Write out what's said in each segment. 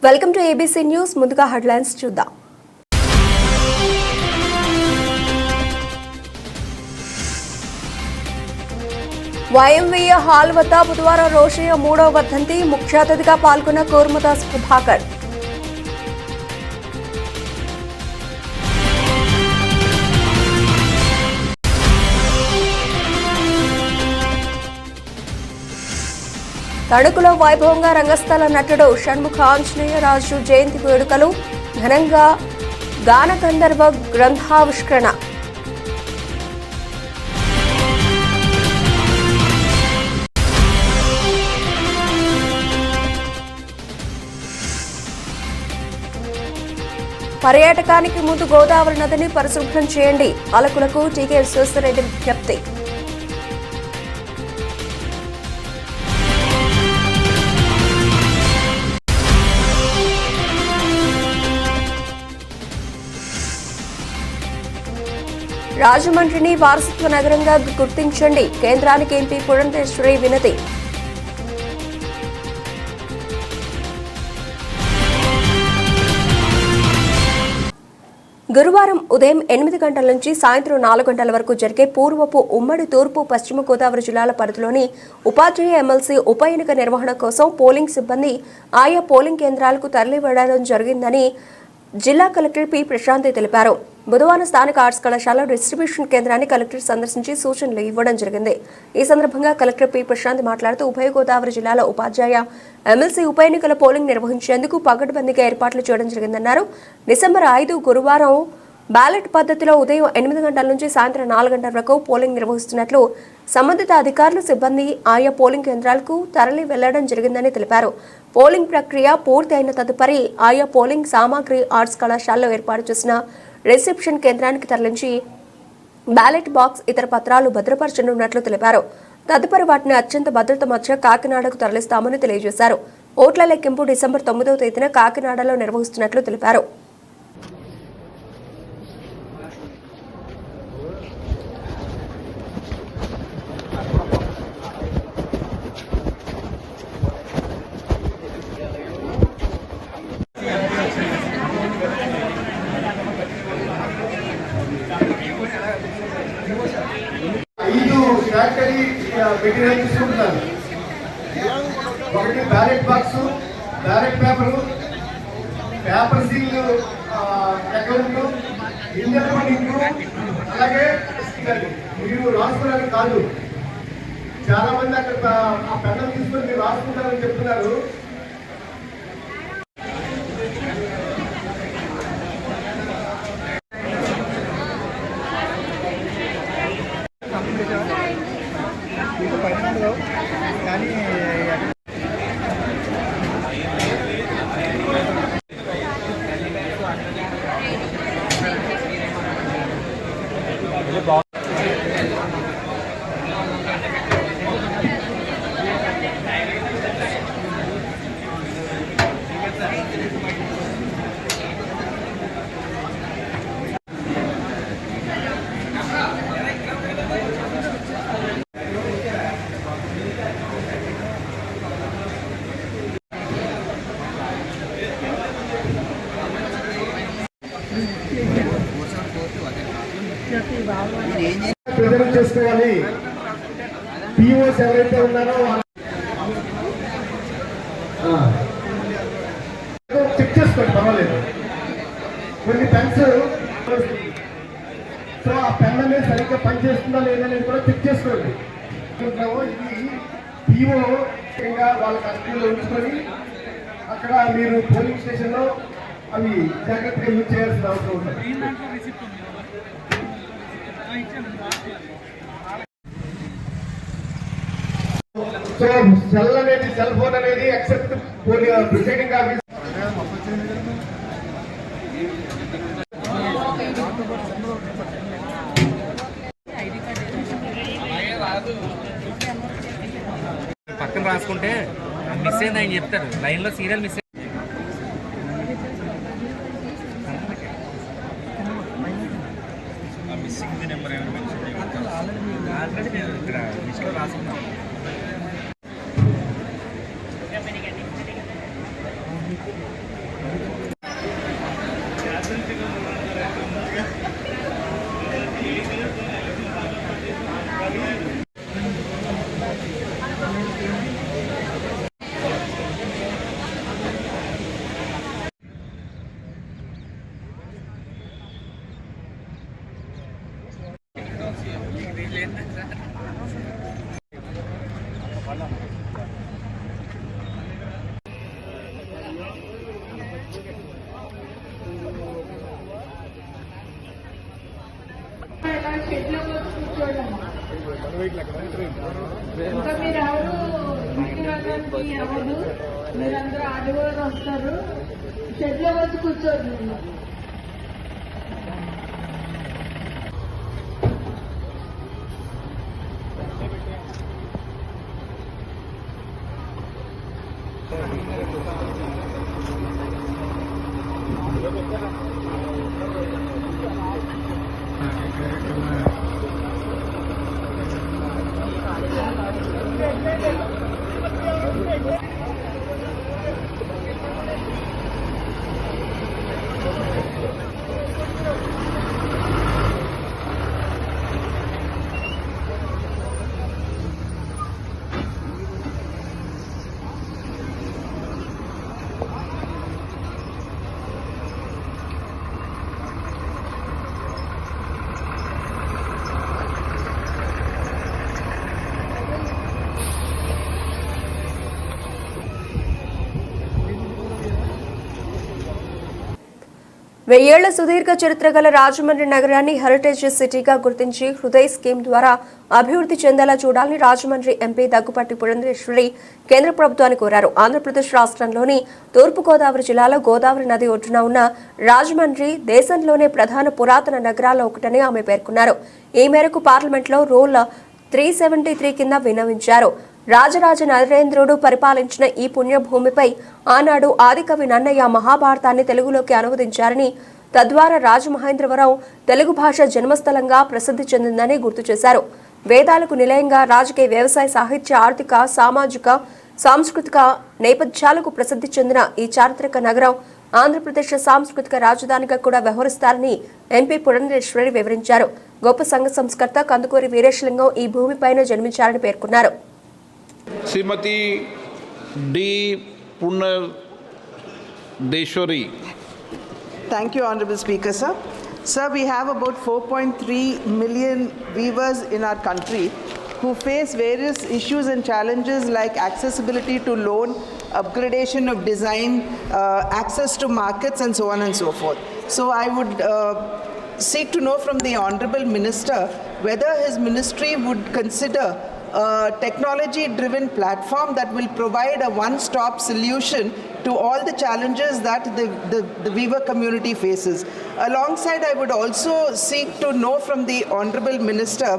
Welcome to ABC news. ముందుగా headlines చూద్దాం. వైఎంవీఏ hall వద్ద బుధవారం రోషయ్య 3వ వర్ధంతి. ముఖ్య అతిథిగా పాల్గొన్న కూర్మదాస్ ప్రభాకర్. తణుకులో వైభవంగా రంగస్థల నటుడు షణ్ముఖ ఆంజనేయ రాజు జయంతి వేడుకలు. ఘనంగా గానగంధర్వ గ్రంథావిష్కరణ. పర్యాటకానికి ముందు గోదావరి నదిని పరిశుభ్రం చేయండి. పాలకులకు టీకే విశ్వేశ్వరరెడ్డి విజ్ఞప్తి. రాజమండ్రిని వారసత్వ నగరంగా గుర్తించండి. కేంద్రానికి ఎంపీ పురంధేశ్వరి వినతి. గురువారం ఉదయం 8 గంటల నుంచి సాయంత్రం 4 గంటల వరకు జరిగే పూర్వపు ఉమ్మడి తూర్పు పశ్చిమ గోదావరి జిల్లాల పరిధిలోని ఉపాధ్యాయ ఎమ్మెల్సీ ఉప ఎన్నిక నిర్వహణ కోసం పోలింగ్ సిబ్బంది ఆయా పోలింగ్ కేంద్రాలకు తరలివెళ్లడం జరిగిందని జిల్లా కలెక్టర్ పి ప్రశాంతి తెలిపారు. బుధవారం స్థానిక ఆర్ట్స్ కళాశాల డిస్ట్రిబ్యూషన్ కేంద్రాన్ని కలెక్టర్ సందర్శించి సూచనలు ఇవ్వడం జరిగింది. ఈ సందర్భంగా కలెక్టర్ పి ప్రశాంతి మాట్లాడుతూ ఉభయ గోదావరి జిల్లాల ఉపాధ్యాయ ఎమ్మెల్సీ ఉప ఎన్నికల పోలింగ్ నిర్వహించేందుకు పకడ్బందీగా ఏర్పాట్లు చేయడం జరిగిందన్నారు. డిసెంబర్ 5 గురువారం బ్యాలెట్ పద్ధతిలో ఉదయం 8 గంటల నుంచి సాయంత్రం 4 గంటల వరకు పోలింగ్ నిర్వహిస్తున్నట్లు సంబంధిత అధికారులు సిబ్బంది ఆయా పోలింగ్ కేంద్రాలకు తరలి వెళ్లడం జరిగిందని తెలిపారు. పోలింగ్ ప్రక్రియ పూర్తి అయిన తదుపరి ఆయా పోలింగ్ సామాగ్రి ఆర్ట్స్ కళాశాలలో ఏర్పాటు చేసిన రిసెప్షన్ కేంద్రానికి తరలించి బ్యాలెట్ బాక్స్ ఇతర పత్రాలు భద్రపరచనున్నట్లు తెలిపారు. తదుపరి వాటిని అత్యంత భద్రత మధ్య కాకినాడకు తరలిస్తామని తెలియజేశారు. ఓట్ల లెక్కింపు డిసెంబర్ 9వ తేదీన కాకినాడలో నిర్వహిస్తున్నట్లు తెలిపారు. తీసుకుంటున్నారు. ఒకటి ballot box, ballot paper, paper seal, account, engineering, అలాగే మీరు రాసుకోవడానికి కాదు. చాలా మంది అక్కడ ఆ పెన్ను తీసుకొని మీరు రాసుకుంటారని చెప్తున్నారు. ప్రజలు చేసుకోవాలి. పిఓస్ ఎవరైతే ఉన్నారో చెక్ చేసుకోండి, పర్వాలేదు. కొన్ని పెన్స్ సో ఆ పెన్ అనేది సరిగ్గా పనిచేస్తుందా లేదనేది కూడా చెక్ చేసుకోండి. ఇది పిఓ వాళ్ళ కస్టడీలో ఉంచుకొని అక్కడ మీరు పోలింగ్ స్టేషన్లో అవి జాగ్రత్తగా యూజ్ చేయాల్సిన అవసరం ఉంటుంది. సో సెల్ ఫోన్ అనేది ఎక్సెప్ట్ ప్రిసైడింగ్ ఆఫీస్ పక్కన రాసుకుంటే మిస్ అయింది ఆయన చెప్తారు. లైన్లో serial miss missing number already నేను ఇక్కడ లిస్ట్లో రాసుకున్నాను. కూర్చోడమ్మా. ఇంకా మీరు ఎవరు ఇంటికి వెళ్ళడానికి ఎవరు మీరందరూ ఆదివారం వస్తారు, షెడ్లో వచ్చి కూర్చోరు. నేను వెయ్యేళ్ల సుదీర్ఘ చరిత్ర గల రాజమండ్రి నగరాన్ని హెరిటేజ్ సిటీగా గుర్తించి హృదయ్ స్కీమ్ ద్వారా అభివృద్ధి చెందేలా చూడాలని రాజమండ్రి ఎంపీ దగ్గుపాటి పురంధేశ్వరి కేంద్ర ప్రభుత్వాన్ని కోరారు. ఆంధ్రప్రదేశ్ రాష్ట్రంలోని తూర్పుగోదావరి జిల్లాలో గోదావరి నది ఒడ్డున ఉన్న రాజమండ్రి దేశంలోనే ప్రధాన పురాతన నగరాల్లో ఒకటని ఆమె పేర్కొన్నారు. ఈ మేరకు పార్లమెంట్లో రూల్ 373 కింద విన్నవించారు. రాజరాజ నరేంద్రుడు పరిపాలించిన ఈ పుణ్యభూమిపై ఆనాడు ఆదికవి నన్నయ్య మహాభారతాన్ని తెలుగులోకి అనువదించారని, తద్వారా రాజమహేంద్రవరం తెలుగు భాష జన్మస్థలంగా ప్రసిద్ధి చెందిందని గుర్తు చేశారు. వేదాలకు నిలయంగా రాజకీయ, వ్యవసాయ, సాహిత్య, ఆర్థిక, సామాజిక, సాంస్కృతిక నేపథ్యాలకు ప్రసిద్ధి చెందిన ఈ చారిత్రక నగరం ఆంధ్రప్రదేశ్ సాంస్కృతిక రాజధానిగా కూడా వ్యవహరిస్తారని ఎంపీ పురంధేశ్వరి వివరించారు. గొప్ప సంఘ సంస్కర్త కందుకూరి వీరేశలింగం ఈ భూమిపైన జన్మించారని పేర్కొన్నారు. Shrimati D Purandeswari. Thank you, Honorable Speaker, sir. Sir, we have about 4.3 million weavers in our country who face various issues and challenges like accessibility to loan, upgradation of design, access to markets, and so on and so forth. So I would seek to know from the Honorable Minister whether his ministry would consider a technology-driven platform that will provide a one-stop solution to all the challenges that the weaver community faces. Alongside, I would also seek to know from the Honorable Minister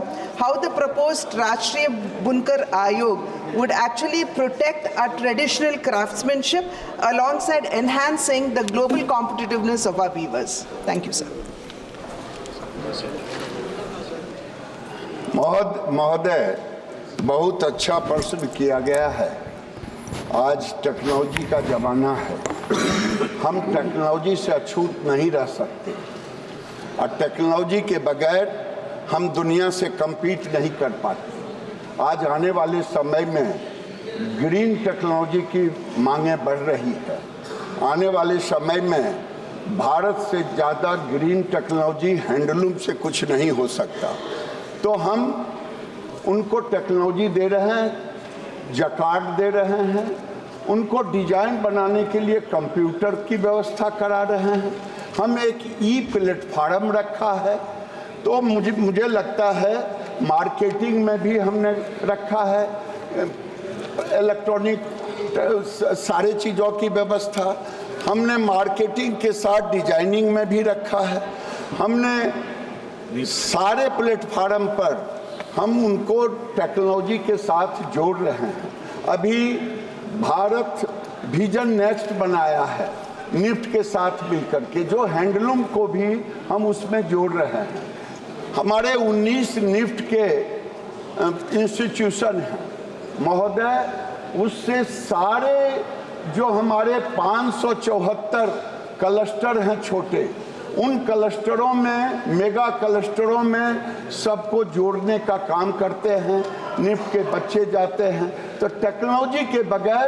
how the proposed Rashtriya Bunkar Ayog would actually protect our traditional craftsmanship alongside enhancing the global competitiveness of our weavers. Thank you, sir. महोदय, बहुत अच्छा प्रश्न किया गया है। आज technology का ज़माना है, हम टेक्नोलॉजी से अछूत नहीं रह सकते और टेक्नोलॉजी के बगैर हम दुनिया से कम्पीट नहीं कर पाते। आज आने वाले समय में ग्रीन टेक्नोलॉजी की मांगें बढ़ रही है। आने वाले समय में भारत से ज़्यादा ग्रीन टेक्नोलॉजी हैंडलूम से कुछ नहीं हो सकता। तो हम उनको टेक्नोलॉजी दे रहे हैं, जकार्ड दे रहे हैं, उनको डिजाइन बनाने के लिए कंप्यूटर की व्यवस्था करा रहे हैं। हम एक प्लेटफार्म रखा है, तो मुझे लगता है मार्केटिंग में भी हमने रखा है, इलेक्ट्रॉनिक सारे चीज़ों की व्यवस्था हमने मार्केटिंग के साथ डिजाइनिंग में भी रखा है। हमने सारे प्लेटफार्म पर हम उनको टेक्नोलॉजी के साथ जोड़ रहे हैं। अभी भारत विजन नेक्स्ट बनाया है निफ्ट के साथ मिलकर के, जो हैंडलूम को भी हम उसमें जोड़ रहे हैं। हमारे 19 निफ्ट के इंस्टीट्यूशन हैं महोदय, उससे सारे जो हमारे 574 क्लस्टर हैं छोटे, उन क्लस्टरों में, मेगा क्लस्टरों में सबको जोड़ने का काम करते हैं। निफ्ट के बच्चे जाते हैं, तो टेक्नोलॉजी के बगैर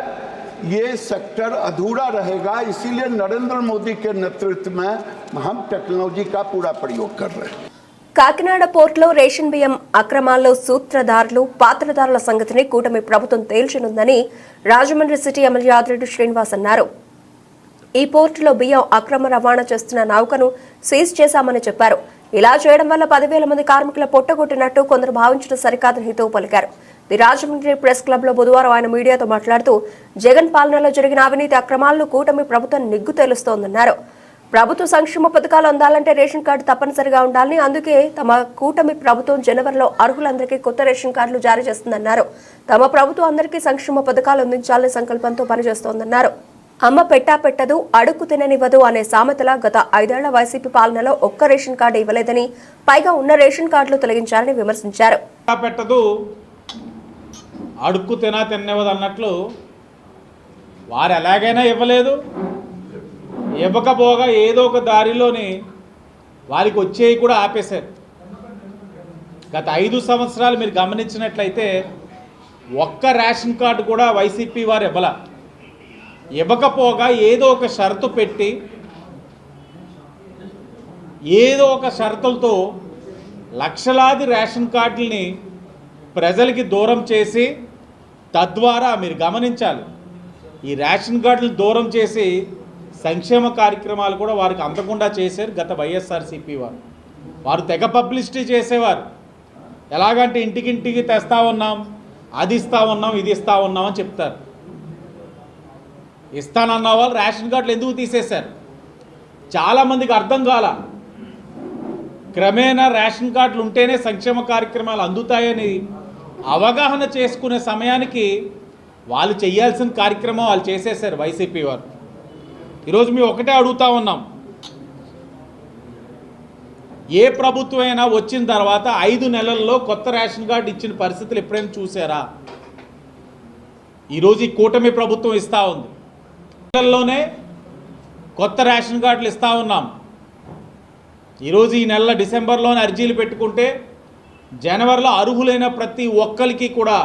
ये सेक्टर अधूरा रहेगा। इसीलिए नरेंद्र मोदी के नेतृत्व में हम टेक्नोलॉजी का पूरा प्रयोग कर रहे हैं। కాకినాడ పోర్టులో రేషన్ బియ్యం అక్రమాల్లో సూత్రధారులు, పాత్రధారుల సంగతిని కూటమి ప్రభుత్వం తేల్చనుందని రాజమండ్రి సిటీ ఎమ్మెల్యే ఆదిరెడ్డి శ్రీనివాస్ అన్నారు. ఈ పోర్టులో బియ్యం అక్రమ రవాణా చేస్తున్న నౌకను సీజ్ చేశామని చెప్పారు. ఇలా చేయడం వల్ల 10,000 మంది కార్మికుల పొట్టగొట్టినట్టు కొందరు భావించడం సరికాదని హితవు పలికారు. ది రాజమండ్రి ప్రెస్ క్లబ్ లో బుధవారం ఆయన మీడియాతో మాట్లాడుతూ జగన్ పాలనలో జరిగిన అవినీతి అక్రమాలను కూటమి ప్రభుత్వం నిగ్గు తేలుస్తోందన్నారు. ప్రభుత్వ సంక్షేమ పథకాలు అందాలంటే రేషన్ కార్డు తప్పనిసరిగా ఉండాలని, అందుకే తమ కూటమి ప్రభుత్వం జనవరిలో అర్హులందరికీ కొత్త రేషన్ కార్డులు జారీ చేస్తుందన్నారు. తమ ప్రభుత్వం అందరికీ సంక్షేమ పథకాలు అందించాలనే సంకల్పంతో పనిచేస్తోందన్నారు. అమ్మ పెట్టా పెట్టదు, అడుక్కు తిననివ్వదు అనే సామెతల గత 5 ఏళ్ల వైసీపీ పాలనలో ఒక్క రేషన్ కార్డు ఇవ్వలేదని, పైగా ఉన్న రేషన్ కార్డులు తొలగించారని విమర్శించారు. పెట్టదు, అడుక్కు తిననివ్వదు అన్నట్లు వారు ఎలాగైనా ఇవ్వలేదు. ఇవ్వకపోగా ఏదో ఒక దారిలోని వారికి వచ్చేవి కూడా ఆపేశారు. గత 5 సంవత్సరాలు మీరు గమనించినట్లయితే ఒక్క రేషన్ కార్డు కూడా వైసీపీ వారు ఇవ్వకపోగా ఏదో ఒక షరతు పెట్టి ఏదో ఒక షరతులతో లక్షలాది రేషన్ కార్డుల్ని ప్రజలకి దూరం చేసి, తద్వారా మీరు గమనించాలి, ఈ రేషన్ కార్డులు దూరం చేసి సంక్షేమ కార్యక్రమాలు కూడా వారికి అందకుండా చేశారు గత వైఎస్ఆర్సీపీ వారు. వారు తెగ పబ్లిసిటీ చేసేవారు. ఎలాగంటే ఇంటికింటికి తెస్తా ఉన్నాం, అది ఇస్తా ఉన్నాం, ఇది ఇస్తా ఉన్నాం అని చెప్తారు. ఇస్తానన్న వాళ్ళు రేషన్ కార్డులు ఎందుకు తీసేశారు? చాలామందికి అర్థం కాల. క్రమేణా రేషన్ కార్డులు ఉంటేనే సంక్షేమ కార్యక్రమాలు అందుతాయని అవగాహన చేసుకునే సమయానికి వాళ్ళు చేయాల్సిన కార్యక్రమం వాళ్ళు చేసేశారు వైసీపీ వారు. ఈరోజు మేము ఒకటే అడుగుతా ఉన్నాం, ఏ ప్రభుత్వం అయినా వచ్చిన తర్వాత 5 నెలల్లో కొత్త రేషన్ కార్డు ఇచ్చిన పరిస్థితులు ఎప్పుడైనా చూసారా? ఈరోజు ఈ కూటమి ప్రభుత్వం ఇస్తూ ఉంది. నెలల్లోనే కొత్త రేషన్ కార్డులు ఇస్తూ ఉన్నాం. ఈరోజు ఈ నెల డిసెంబర్లోనే అర్జీలు పెట్టుకుంటే జనవరిలో అర్హులైన ప్రతి ఒక్కరికి కూడా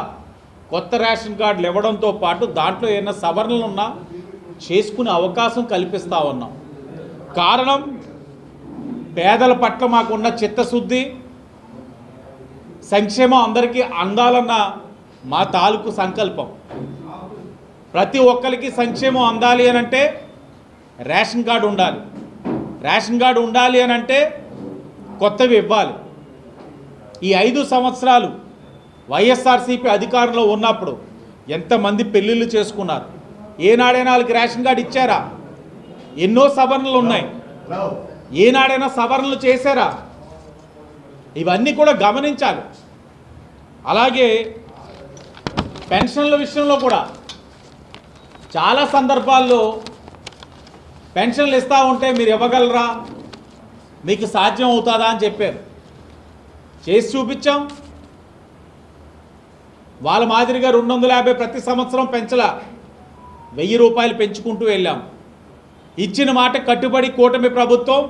కొత్త రేషన్ కార్డులు ఇవ్వడంతో పాటు దాంట్లో ఏమైనా సవరణలు ఉన్నా చేసుకునే అవకాశం కల్పిస్తూ ఉన్నాం. కారణం, పేదల పట్ల మాకున్న చిత్తశుద్ధి, సంక్షేమం అందరికీ అందాలన్న మా తాలూకు సంకల్పం. ప్రతి ఒక్కరికి సంక్షేమం అందాలి అని అంటే రేషన్ కార్డు ఉండాలి. రేషన్ కార్డు ఉండాలి అని అంటే కొత్తవి ఇవ్వాలి. ఈ 5 సంవత్సరాలు వైఎస్ఆర్సీపీ అధికారంలో ఉన్నప్పుడు ఎంతమంది పెళ్ళిళ్ళు చేసుకున్నారు? ఏనాడైనా వాళ్ళకి రేషన్ కార్డు ఇచ్చారా? ఎన్నో సవరణలు ఉన్నాయి. ఏనాడైనా సవరణలు చేశారా? ఇవన్నీ కూడా గమనించాలి. అలాగే పెన్షన్ల విషయంలో కూడా చాలా సందర్భాల్లో పెన్షన్లు ఇస్తూ ఉంటే మీరు ఇవ్వగలరా, మీకు సాధ్యం అవుతుందా అని చెప్పారు. చేసి చూపించాం. వాళ్ళ మాదిరిగా 250 ప్రతి సంవత్సరం పెంచలా, 1000 రూపాయలు పెంచుకుంటూ వెళ్ళాం. ఇచ్చిన మాట కట్టుబడి కూటమి ప్రభుత్వం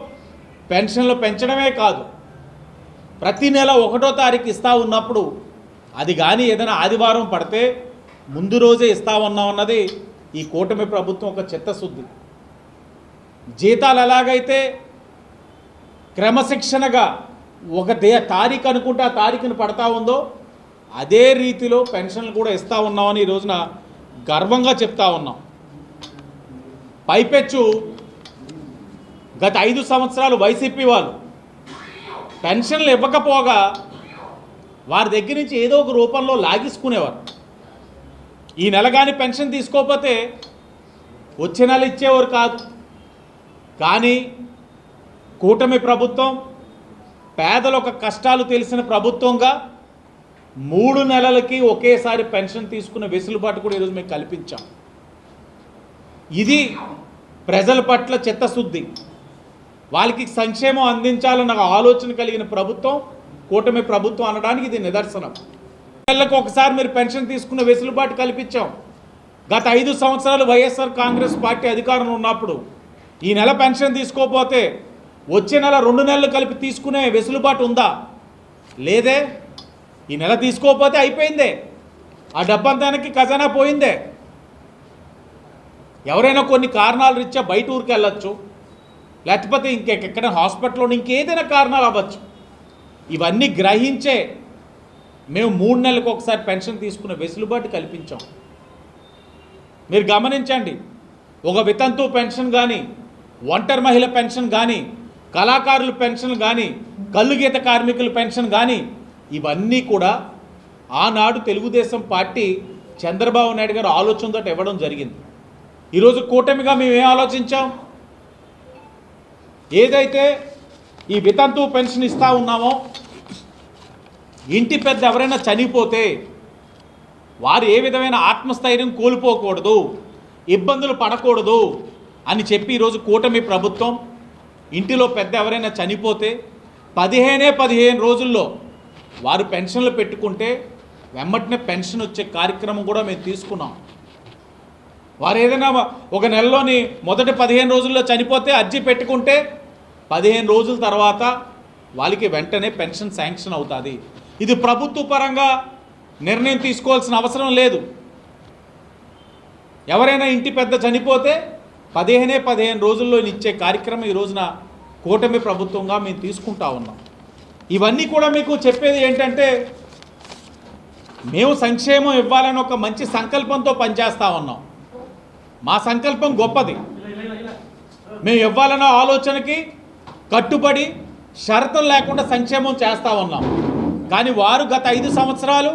పెన్షన్లు పెంచడమే కాదు, ప్రతి నెల 1వ తారీఖు ఇస్తూ ఉన్నప్పుడు అది కానీ ఏదైనా ఆదివారం పడితే ముందు రోజే ఇస్తా ఉన్నామన్నది ఈ కూటమి ప్రభుత్వం ఒక చిత్తశుద్ధి. జీతాలు ఎలాగైతే క్రమశిక్షణగా ఒక తారీఖు అనుకుంటే ఆ తారీఖును పడతా ఉందో అదే రీతిలో పెన్షన్లు కూడా ఇస్తూ ఉన్నామని ఈ రోజున గర్వంగా చెప్తా ఉన్నాం. పైపెచ్చు గత 5 సంవత్సరాలు వైసీపీ వాళ్ళు పెన్షన్లు ఇవ్వకపోగా వారి దగ్గర నుంచి ఏదో ఒక రూపంలో లాగేసుకునేవారు. ఈ నెల కానీ పెన్షన్ తీసుకోకపోతే వచ్చే నెల ఇచ్చేవారు కాదు. కానీ కూటమి ప్రభుత్వం పేదల ఒక కష్టాలు తెలిసిన ప్రభుత్వంగా 3 నెలలకి ఒకేసారి పెన్షన్ తీసుకునే వెసులుబాటు కూడా ఈరోజు మేము కల్పించాం. ఇది ప్రజల పట్ల చిత్తశుద్ధి, వాళ్ళకి సంక్షేమం అందించాలన్న ఆలోచన కలిగిన ప్రభుత్వం కూటమి ప్రభుత్వం అనడానికి ఇది నిదర్శనం. నెలలకు ఒకసారి మీరు పెన్షన్ తీసుకునే వెసులుబాటు కల్పించాం. గత 5 సంవత్సరాలు వైఎస్ఆర్ కాంగ్రెస్ పార్టీ అధికారంలో ఉన్నప్పుడు ఈ నెల పెన్షన్ తీసుకోకపోతే వచ్చే నెల 2 నెలలు కలిపి తీసుకునే వెసులుబాటు ఉందా? లేదే. ఈ నెల తీసుకోకపోతే అయిపోయిందే, ఆ డబ్బంతానికి ఖజానా పోయిందే. ఎవరైనా కొన్ని కారణాలు రీత్యా బయట ఊరికి వెళ్ళొచ్చు, లేకపోతే ఇంకెక్కడ హాస్పిటల్లో ఇంకేదైనా కారణాలు అవ్వచ్చు. ఇవన్నీ గ్రహించే మేము 3 నెలలకు ఒకసారి పెన్షన్ తీసుకునే వెసులుబాటు కల్పించాం. మీరు గమనించండి, ఒక వితంతు పెన్షన్ కానీ, ఒంటరి మహిళ పెన్షన్ కానీ, కళాకారుల పెన్షన్ కానీ, కల్లుగీత కార్మికుల పెన్షన్ కానీ ఇవన్నీ కూడా ఆనాడు తెలుగుదేశం పార్టీ చంద్రబాబు నాయుడు గారు ఆలోచనతో ఇవ్వడం జరిగింది. ఈరోజు కూటమిగా మేము ఏం ఆలోచించాం, ఏదైతే ఈ వితంతు పెన్షన్ ఇస్తూ ఉన్నామో, ఇంటి పెద్ద ఎవరైనా చనిపోతే వారు ఏ విధమైన ఆత్మస్థైర్యం కోల్పోకూడదు, ఇబ్బందులు పడకూడదు అని చెప్పి ఈరోజు కూటమి ప్రభుత్వం ఇంటిలో పెద్ద ఎవరైనా చనిపోతే 15 రోజుల్లో వారు పెన్షన్లు పెట్టుకుంటే వెంబటనే పెన్షన్ వచ్చే కార్యక్రమం కూడా మేము తీసుకున్నాం. వారు ఏదైనా ఒక నెలలోని మొదటి 15 రోజుల్లో చనిపోతే అర్జీ పెట్టుకుంటే 15 రోజుల తర్వాత వాళ్ళకి వెంటనే పెన్షన్ శాంక్షన్ అవుతుంది. ఇది ప్రభుత్వ పరంగా నిర్ణయం తీసుకోవాల్సిన అవసరం లేదు. ఎవరైనా ఇంటి పెద్ద చనిపోతే 15 రోజుల్లో ఇచ్చే కార్యక్రమం ఈ రోజున కూటమి ప్రభుత్వంగా మేము తీసుకుంటా ఉన్నాం. ఇవన్నీ కూడా మీకు చెప్పేది ఏంటంటే, మేము సంక్షేమం ఇవ్వాలని ఒక మంచి సంకల్పంతో పనిచేస్తూ ఉన్నాం. మా సంకల్పం గొప్పది. మేము ఇవ్వాలన్న ఆలోచనకి కట్టుబడి షరతులు లేకుండా సంక్షేమం చేస్తూ ఉన్నాం. కానీ వారు గత 5 సంవత్సరాలు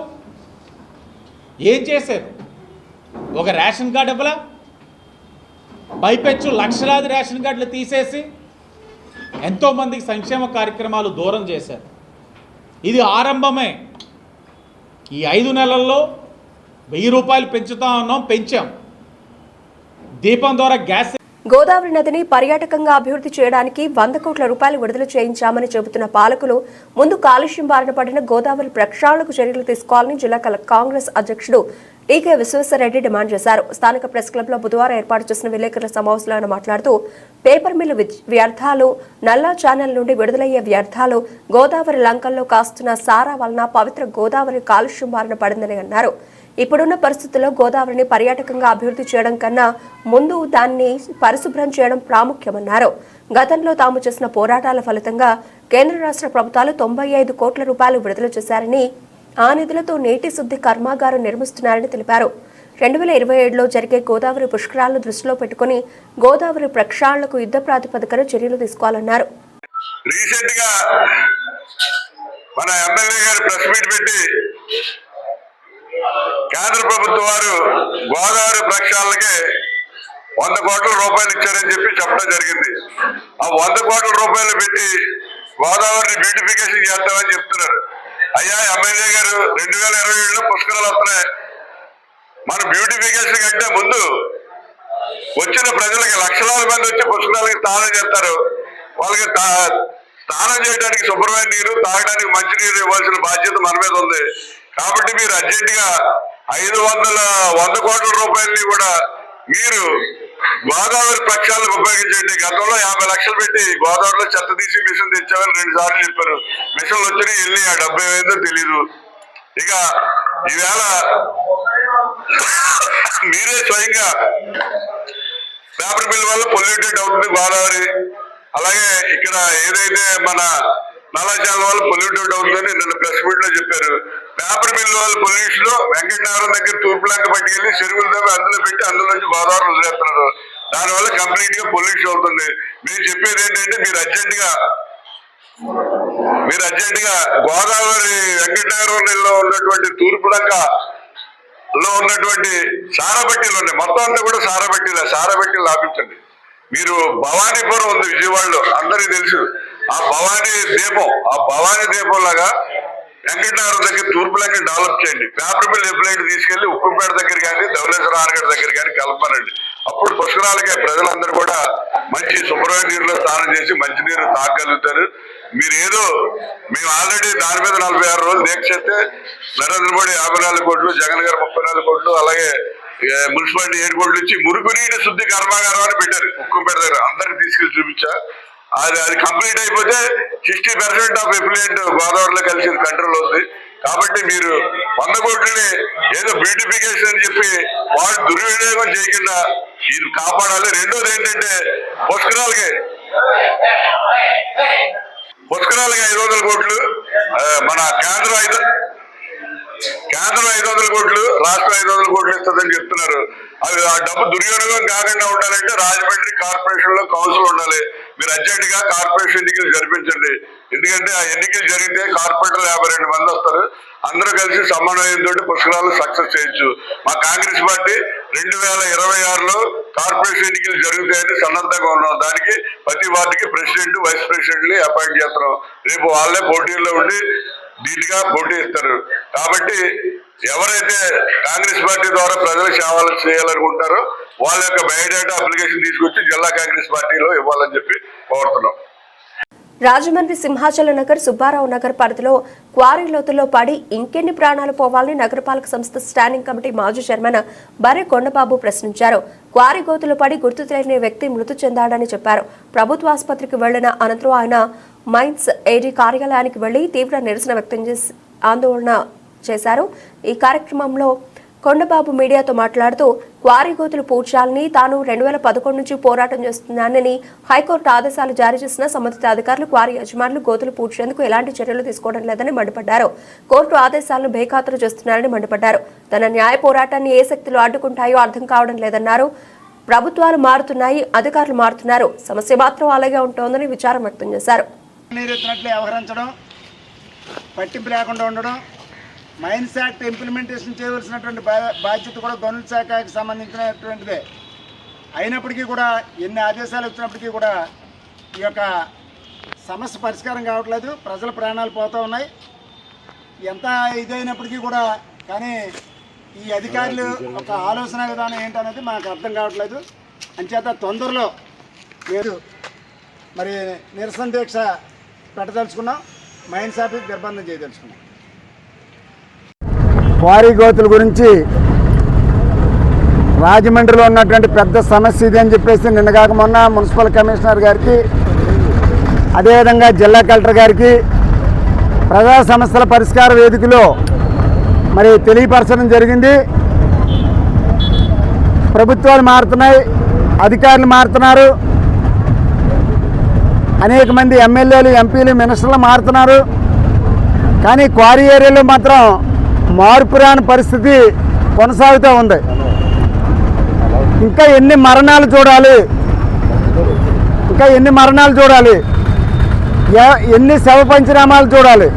ఏం చేశారు? ఒక రేషన్ కార్డు ఇవ్వలా, పైపెచ్చు లక్షలాది రేషన్ కార్డులు తీసేసి ఎంతోమందికి సంక్షేమ కార్యక్రమాలు దూరం చేశారు. ఇది ఆరంభమే. ఈ 5 నెలల్లో 1000 రూపాయలు పెంచుతా ఉన్నాం, పెంచాం. దీపం ద్వారా గ్యాస్. గోదావరి నదిని పర్యాటకంగా అభివృద్ధి చేయడానికి 100 కోట్ల రూపాయలు విడుదల చేయించామని చెబుతున్న పాలకులు ముందు కాలుష్యం బారిన పడిన గోదావరి ప్రక్షాళనకు చర్యలు తీసుకోవాలని జిల్లా కాంగ్రెస్ అధ్యక్షుడు టీకే విశ్వేశ్వరరెడ్డి డిమాండ్ చేశారు. స్థానిక ప్రెస్ క్లబ్లో బుధవారం ఏర్పాటు చేసిన విలేకరుల సమావేశంలో ఆయన మాట్లాడుతూ, పేపర్ మిల్లు వ్యర్థాలు, నల్లా ఛానల్ నుండి విడుదలయ్యే వ్యర్థాలు, గోదావరి లంకల్లో కాస్తున్న సారా వలన పవిత్ర గోదావరి కాలుష్యం బారిన పడిందని అన్నారు. ఇప్పుడున్న పరిస్థితుల్లో గోదావరిని పర్యాటకంగా అభివృద్ధి చేయడం కన్నా ముందు దాన్ని పరిశుభ్రం చేయడం ప్రాముఖ్యమన్నారు. గతంలో తాము చేసిన పోరాటాల ఫలితంగా కేంద్ర రాష్ట్ర ప్రభుత్వాలు 95 కోట్ల రూపాయలు విడుదల చేశారని, ఆ నిధులతో నీటి శుద్ధి కర్మాగారం నిర్మిస్తున్నారని తెలిపారు. 2027లో జరిగే గోదావరి పుష్కరాలను దృష్టిలో పెట్టుకుని గోదావరి ప్రక్షాళనకు యుద్ధ ప్రాతిపదికన చర్యలు తీసుకోవాలన్నారు. రీసెంట్ గా మన ఎమ్మెల్యే గారు ప్రెస్ మీట్ పెట్టి కేంద్ర ప్రభుత్వం వారు గోదావరి ప్రక్షాళనకి 100 కోట్ల రూపాయలు ఇచ్చారని చెప్పి చెప్పడం జరిగింది. ఆ 100 కోట్ల రూపాయలు పెట్టి గోదావరిని బ్యూటిఫికేషన్ చేస్తామని చెప్తున్నారు. అయ్యా ఎమ్మెల్యే గారు, 2027లో పుష్కరాలు వస్తున్నాయి. మన బ్యూటిఫికేషన్ కంటే ముందు వచ్చిన ప్రజలకి లక్షలాది మంది వచ్చి పుష్కరాలకి స్నానం చేస్తారు. వాళ్ళకి స్నానం చేయడానికి శుభ్రమైన నీరు, తాగడానికి మంచినీరు ఇవ్వాల్సిన బాధ్యత మన మీద ఉంది. కాబట్టి మీరు అర్జెంట్ గా 100 కోట్ల రూపాయలని కూడా మీరు గోదావరి ప్రక్షాళనకు ఉపయోగించండి. గతంలో 50 లక్షలు పెట్టి గోదావరిలో చెత్త తీసి మిషన్ తెచ్చామని 2 సార్లు చెప్పారు. మిషన్లు వచ్చినాయి, వెళ్ళి ఆ 70 ఏదో తెలీదు. ఇక ఈవేళ మీరే స్వయంగా పేపర్ మిల్ వల్ల పొల్యూటెడ్ అవుతుంది గోదావరి. అలాగే ఇక్కడ ఏదైతే మన నల్లజాల వల్ల పొల్యూటెడ్ అవుతుందని నిన్న ప్రెస్ మీట్ లో చెప్పారు. పేపర్ మిల్ వల్ల పొల్యూషన్ లో వెంకటనగరం దగ్గర తూర్పు లంక పట్టుకెళ్ళి చెరువుల దగ్గర అందులో పెట్టి అందులో నుంచి గోదావరి వదిలేస్తున్నారు. దానివల్ల కంప్లీట్ గా పొల్యూషన్ అవుతుంది. మీరు చెప్పేది ఏంటంటే మీరు అర్జెంట్ గా గోదావరి వెంకటనగరంలో ఉన్నటువంటి తూర్పు లంక లో ఉన్నటువంటి సారాబట్టీలు ఉన్నాయి, మొత్తం అంతా కూడా సారాబట్టీలు ఆపించండి. మీరు భవానీపురం ఉంది విజయవాడలో, అందరికీ తెలుసు. ఆ భవానీ దీపం లాగా వెంకటనగరం దగ్గర తూర్పు లెక్క డెవలప్ చేయండి. పేపర్ మిల్ ఎప్పుడైతే తీసుకెళ్లి ఉప్పుపేట దగ్గర కానీ ధవళేశ్వర ఆనగడ్డ దగ్గర కానీ కలపనండి. అప్పుడు పుష్కరాలకే ప్రజలందరూ కూడా మంచి శుభ్రమైన నీరులో స్నానం చేసి మంచినీరు తాగలుగుతారు. మేము ఆల్రెడీ దాని మీద 46 రోజులు దీక్ష చేస్తే నరేంద్ర మోడీ 54 కోట్లు, జగన్ గారు 34 కోట్లు, అలాగే మున్సిపాలిటీ 7 కోట్లు ఇచ్చి మురుగునీటి శుద్ధి కర్మాగారం అని పెట్టారు ఉక్కుపేట దగ్గర. అందరికి తీసుకెళ్లి చూపించా. అది కంప్లీట్ అయిపోతే 60% ఆఫ్ ఎఫ్లూయెంట్ గోదావరిలో కలిసి కంట్రోల్ అవుతుంది. కాబట్టి మీరు 100 కోట్లని ఏదో బ్యూటిఫికేషన్ అని చెప్పి వాళ్ళు దుర్వినియోగం చేయకుండా ఇది కాపాడాలి. రెండోది ఏంటంటే పుష్కరాలకి 500 కోట్లు మన కేంద్రం కేంద్రం 500 కోట్లు, రాష్ట్రం 500 కోట్లు ఇస్తుందని చెప్తున్నారు. అది ఆ డబ్బు దుర్వినియోగం కాకుండా ఉండాలంటే రాజమండ్రి కార్పొరేషన్ లో కౌన్సిల్ ఉండాలి. మీరు అర్జెంట్ గా కార్పొరేషన్ ఎన్నికలు జరిపించండి. ఎందుకంటే ఆ ఎన్నికలు జరిగితే కార్పొరేటర్లు 52 మంది వస్తారు. అందరూ కలిసి సమన్వయంతో పుష్కరాలు సక్సెస్ చేయొచ్చు. మా కాంగ్రెస్ పార్టీ 2026లో కార్పొరేషన్ ఎన్నికలు జరుగుతాయని సన్నద్ధంగా ఉన్నాం. దానికి ప్రతి వార్డుకి ప్రెసిడెంట్, వైస్ ప్రెసిడెంట్ అపాయింట్ చేస్తున్నాం. రేపు వాళ్ళే పోటీల్లో ఉండి ధీటుగా పోటీ ఇస్తారు. కాబట్టి ఎవరైతే కాంగ్రెస్ పార్టీ ద్వారా ప్రజలకు సేవలు చేయాలనుకుంటారో వాళ్ళ యొక్క బయోడేటా అప్లికేషన్ తీసుకొచ్చి జిల్లా కాంగ్రెస్ పార్టీలో ఇవ్వాలని చెప్పి కోరుతున్నాం. రాజమండ్రి సింహాచల నగర్, సుబ్బారావు నగర్ పరిధిలో క్వారీ లోతుల్లో పడి ఇంకెన్ని ప్రాణాలు పోవాలని నగరపాలక సంస్థ స్టాండింగ్ కమిటీ మాజీ చైర్మన్ బర్రె కొండబాబు ప్రశ్నించారు. క్వారీ గోతులు పడి గుర్తు తెలియని వ్యక్తి మృతి చెందాడని చెప్పారు. ప్రభుత్వ ఆసుపత్రికి వెళ్లిన అనంతరం ఆయన మైన్స్ ఏడీ కార్యాలయానికి వెళ్లి తీవ్ర నిరసన వ్యక్తం చేసి ఆందోళన చేశారు. ఈ కార్యక్రమంలో కొండబాబు మీడియాతో మాట్లాడుతూ క్వారీ గోతులు పూడ్చాలని తాను 2011 నుంచి పోరాటం చేస్తున్నానని హైకోర్టు ఆదేశాలు జారీ చేసిన సంబంధిత అధికారులు క్వారీ యజమానులు గోతులు పూడ్చేందుకు ఎలాంటి చర్యలు తీసుకోవడం లేదని మండిపడ్డారు. కోర్టు ఆదేశాలను బేఖాతరు చేస్తున్నారని మండిపడ్డారు. తన న్యాయ పోరాటాన్ని ఏ శక్తులు అడ్డుకుంటాయో అర్థం కావడం లేదన్నారు. ప్రభుత్వాలు మారుతున్నాయి, అధికారులు మారుతున్నారు, సమస్య మాత్రం అలాగే ఉంటోందని విచారం వ్యక్తం చేశారు. పట్టింపు లేకుండా ఉండడం, మైన్స్ యాక్ట్ ఇంప్లిమెంటేషన్ చేయవలసినటువంటి బాధ్యత కూడా గనుల శాఖకి సంబంధించినటువంటిదే. అయినప్పటికీ కూడా ఎన్ని ఆదేశాలు వచ్చినప్పటికీ కూడా ఈ యొక్క సమస్య పరిష్కారం కావట్లేదు. ప్రజల ప్రాణాలు పోతూ ఉన్నాయి. ఎంత ఇదైనప్పటికీ కూడా కానీ ఈ అధికారులు ఒక ఆలోచన విధానం ఏంటనేది మాకు అర్థం కావట్లేదు. అంచేత తొందరలో లేదు మరి నిరసన దీక్ష పెట్టదలుచుకున్నాం. మైన్స్ ఆఫీస్ నిర్బంధం చేయదలుచుకున్నాం. క్వారీ గోతుల గురించి రాజమండ్రిలో ఉన్నటువంటి పెద్ద సమస్య ఇది అని చెప్పేసి నిన్నగాక మొన్న మున్సిపల్ కమిషనర్ గారికి, అదేవిధంగా జిల్లా కలెక్టర్ గారికి ప్రజా సమస్యల పరిష్కార వేదికలో మరి తెలియపరచడం జరిగింది. ప్రభుత్వాలు మారుతున్నాయి, అధికారులు మారుతున్నారు, అనేక మంది ఎమ్మెల్యేలు, ఎంపీలు, మినిస్టర్లు మారుతున్నారు. కానీ క్వారీ ఏరియాలో మాత్రం మార్పు రాని పరిస్థితి కొనసాగుతూ ఉంది. ఇంకా ఎన్ని మరణాలు చూడాలి, ఎన్ని శవ పంచనామాలు చూడాలి,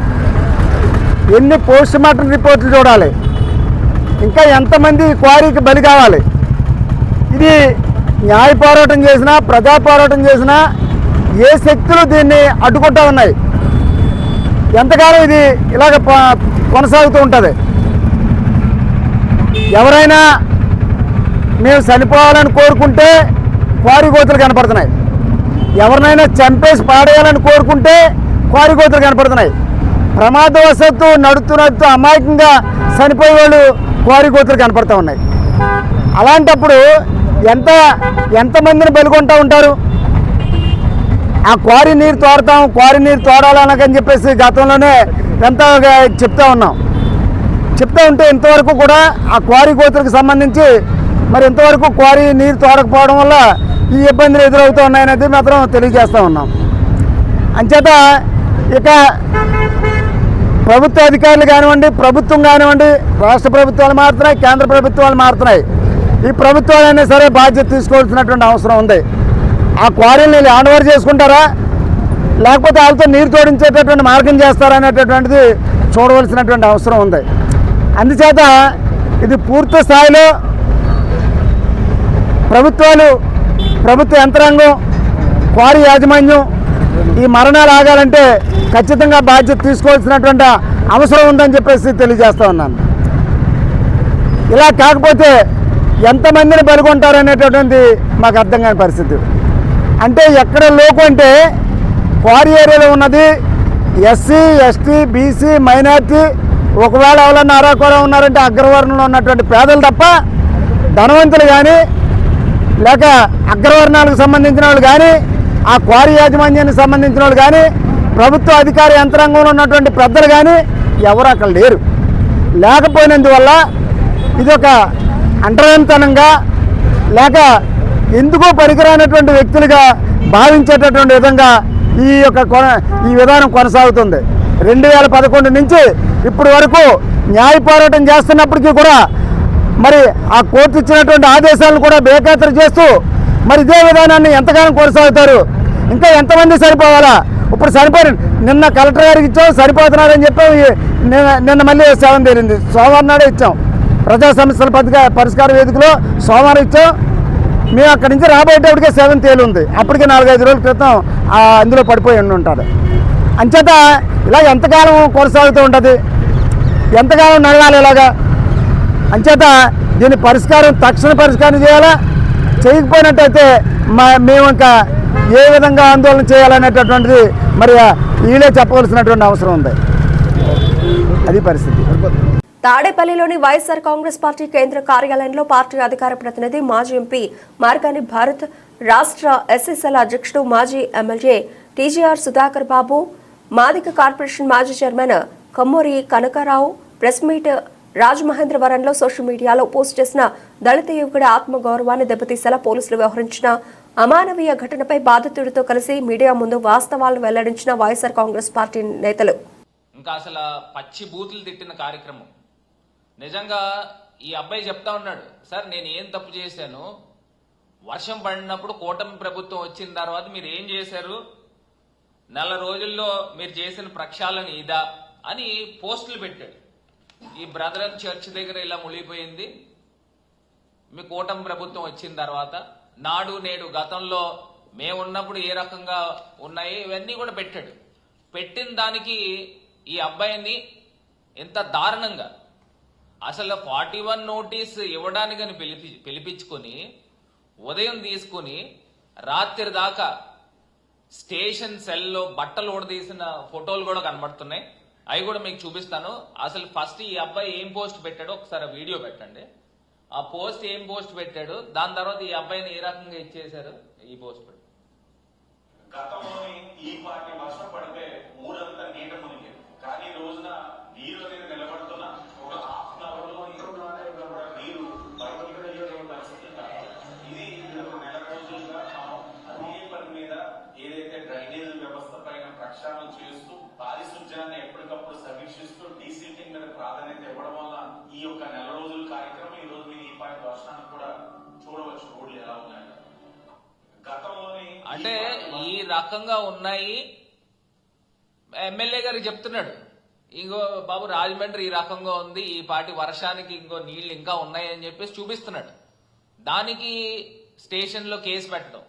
ఎన్ని పోస్ట్ మార్టం రిపోర్ట్లు చూడాలి, ఇంకా ఎంతమంది క్వారీకి బలి కావాలి. ఇది న్యాయ పోరాటం చేసినా, ప్రజా పోరాటం చేసినా ఏ శక్తులు దీన్ని అడ్డుకుంటూ ఉన్నాయి. ఎంతకాలం ఇది ఇలాగ కొనసాగుతూ ఉంటుంది. ఎవరైనా మేము చనిపోవాలని కోరుకుంటే క్వారీ గోతులు కనపడుతున్నాయి. ఎవరినైనా చంపేసి పాడేయాలని కోరుకుంటే క్వారీ గోతులు కనపడుతున్నాయి. ప్రమాదవశాత్తు నడుతూ అమాయకంగా చనిపోయే వాళ్ళు క్వారీ గోతులు కనపడుతూ ఉన్నాయి. అలాంటప్పుడు ఎంతమందిని బలికొంటూ ఉంటారు. ఆ క్వారీ నీరు తోడతాం, క్వారీ నీరు తోడాలనకని చెప్పేసి గతంలోనే ఎంతో చెప్తూ ఉంటే ఇంతవరకు కూడా ఆ క్వారీ గోతులకు సంబంధించి మరి ఇంతవరకు క్వారీ నీరు తోడకపోవడం వల్ల ఈ ఇబ్బందులు ఎదురవుతూ ఉన్నాయనేది మాత్రం తెలియజేస్తూ ఉన్నాం. అంచేత ఇక ప్రభుత్వ అధికారులు కానివ్వండి, ప్రభుత్వం కానివ్వండి, రాష్ట్ర ప్రభుత్వాలు మారుతున్నాయి, కేంద్ర ప్రభుత్వాలు మారుతున్నాయి. ఈ ప్రభుత్వాలైనా సరే బాధ్యత తీసుకోవాల్సినటువంటి అవసరం ఉంది. ఆ క్వారీని హ్యాండ్ ఓవర్ చేసుకుంటారా, లేకపోతే వాళ్ళతో నీరు తోడించేటటువంటి మార్గం చేస్తారా అనేటటువంటిది చూడవలసినటువంటి అవసరం ఉంది. అందుచేత ఇది పూర్తి స్థాయిలో ప్రభుత్వ యంత్రాంగం, క్వారీ యాజమాన్యం ఈ మరణాలు ఆగాలంటే ఖచ్చితంగా బాధ్యత తీసుకోవాల్సినటువంటి అవసరం ఉందని చెప్పేసి తెలియజేస్తూ ఉన్నాను. ఇలా కాకపోతే ఎంతమందిని బలిగొంటారనేటటువంటి మాకు అర్థం కాని పరిస్థితి. అంటే ఎక్కడ లోకు అంటే క్వారీ ఏరియాలో ఉన్నది ఎస్సీ, ఎస్టీ, బీసీ, మైనార్టీ, ఒకవేళ ఎవరన్నా అరాకొర ఉన్నారంటే అగ్రవర్ణంలో ఉన్నటువంటి పేదలు తప్ప ధనవంతులు కానీ లేక అగ్రవర్ణాలకు సంబంధించిన వాళ్ళు కానీ ఆ క్వారీ యాజమాన్యానికి సంబంధించిన వాళ్ళు కానీ ప్రభుత్వ అధికార యంత్రాంగంలో ఉన్నటువంటి పెద్దలు కానీ ఎవరు అక్కడ లేరు. లేకపోయినందువల్ల ఇది ఒక అంటరానితనంగా లేక ఎందుకో పనికిరానటువంటి వ్యక్తులుగా భావించేటటువంటి విధంగా ఈ విధానం కొనసాగుతుంది. 2011 నుంచి ఇప్పటి వరకు న్యాయ పోరాటం చేస్తున్నప్పటికీ కూడా మరి ఆ కోర్టు ఇచ్చినటువంటి ఆదేశాలను కూడా బేఖాతరు చేస్తూ మరి ఇదే విధానాన్ని ఎంతకాలం కొనసాగుతారు? ఇంకా ఎంతమంది సరిపోవాలా? ఇప్పుడు సరిపోయి నిన్న కలెక్టర్ గారికి ఇచ్చాం, సరిపోతున్నారని చెప్పి నిన్న మళ్ళీ 7 తేలింది. సోమవారం నాడే ఇచ్చాం. ప్రజా సమస్యల పరిష్కార వేదికలో సోమవారం ఇచ్చాం. మేము అక్కడి నుంచి రాబోయేటప్పటికే 7 తేలుంది. అప్పటికే 4-5 రోజుల క్రితం అందులో పడిపోయి ఉంటాడు. అంచేత ఇలా ఎంతకాలం కొనసాగుతూ ఉంటుంది? ఎంతకాలం నడవాలి ఇలాగా? అంచేత దీని పరిష్కారం తక్షణ పరిష్కారం చేయాలా? చేయకపోయినట్టయితే మేము ఇంకా ఏ విధంగా ఆందోళన చేయాలనేటటువంటిది మరి వీళ్ళే చెప్పవలసినటువంటి అవసరం ఉంది. అది పరిస్థితి. తాడేపల్లిలోని వైఎస్ఆర్ కాంగ్రెస్ పార్టీ కేంద్ర కార్యాలయంలో పార్టీ అధికార ప్రతినిధి మాజీ ఎంపీ మార్గాని భారత్, రాష్ట్ర ఎస్ఎస్ఎల్ అధ్యక్షుడు మాజీ ఎమ్మెల్యే టీజీఆర్ సుధాకర్ బాబు, మాదిక కార్పొరేషన్ మాజీ చైర్మన్ కమ్మూరి కనకారావు ప్రెస్ మీట్ రాజమహేంద్రవరంలో సోషల్ మీడియాలో పోస్ట్ చేసిన దళిత యువకుడి ఆత్మగౌరవాన్ని దెబ్బతీసేలా పోలీసులు వ్యవహరించిన అమానవీయ ఘటనపై బాధితుడితో కలిసి మీడియా ముందు వాస్తవాలను వెల్లడించిన వైఎస్ఆర్ కాంగ్రెస్ పార్టీ నేతలు. ఇంకా అసలు పచ్చి బూతులు తిట్టిన కార్యక్రమం. నిజంగా ఈ అబ్బాయి చెప్తా ఉన్నాడు, సార్ నేను ఏం తప్పు చేశాను, వర్షం పడినప్పుడు కూటమి ప్రభుత్వం వచ్చిన తర్వాత మీరు ఏం చేశారు, 4 రోజుల్లో మీరు చేసిన ప్రక్షాళన ఇదా అని పోస్టులు పెట్టాడు. ఈ బ్రదరన్ చర్చ్ దగ్గర ఇలా మునిగిపోయింది మీ కూటమి ప్రభుత్వం వచ్చిన తర్వాత, నాడు నేడు గతంలో మేమున్నప్పుడు ఏ రకంగా ఉన్నాయి ఇవన్నీ కూడా పెట్టాడు. పెట్టిన దానికి ఈ అబ్బాయిని ఎంత దారుణంగా అసలు 41 నోటీస్ ఇవ్వడానికని పిలిపించుకొని ఉదయం తీసుకుని రాత్రి దాకా స్టేషన్ సెల్లో బట్టలు ఊడదీసిన ఫోటోలు కూడా కనబడుతున్నాయి. అవి కూడా మీకు చూపిస్తాను. అసలు ఫస్ట్ ఈ అబ్బాయి ఏం పోస్ట్ పెట్టాడో ఒకసారి వీడియో పెట్టండి. ఆ పోస్ట్ ఏం పోస్ట్ పెట్టాడు, దాని తర్వాత ఈ అబ్బాయిని ఏ రకంగా ఇచ్చేశారు ఈ పోస్ట్ పెట్టాడు. గతంలోని ఈ పార్టీ వర్షం పడితే ఊరంతా నీట మునిగేది, కానీ ఈ రోజున నీరు అనేది నిలబడుతున్న ఒక హాఫ్ అన్ అవర్ లో నీరు బయటకు పరిస్థితి. ఇది 1 నెల రోజులుగా మనం అదే పని మీద ఏదైతే డ్రైనేజ్ వ్యవస్థ పైన ప్రక్షాళన చేస్తూ పారిశుధ్యాన్ని ఎప్పటికప్పుడు సమీక్షిస్తూ డీసిల్టింగ్ మీద ప్రాధాన్యత ఇవ్వడం వల్ల ఈ యొక్క 1 నెల రోజుల కార్యక్రమం ఈ రోజు మీరు ఈ పాయింట్ వర్షాన్ని కూడా చూడవచ్చు రోడ్లు ఎలా ఉన్నాయంట. గతంలోని అంటే ఈ రకంగా ఉన్నాయి. ఎమ్మెల్యే గారికి చెప్తున్నాడు, ఇంకో బాబు రాజమండ్రి ఈ రకంగా ఉంది, ఈ పాటి వర్షానికి ఇంకో నీళ్లు ఇంకా ఉన్నాయి అని చెప్పేసి చూపిస్తున్నాడు. దానికి స్టేషన్ లో కేసు పెట్టడం,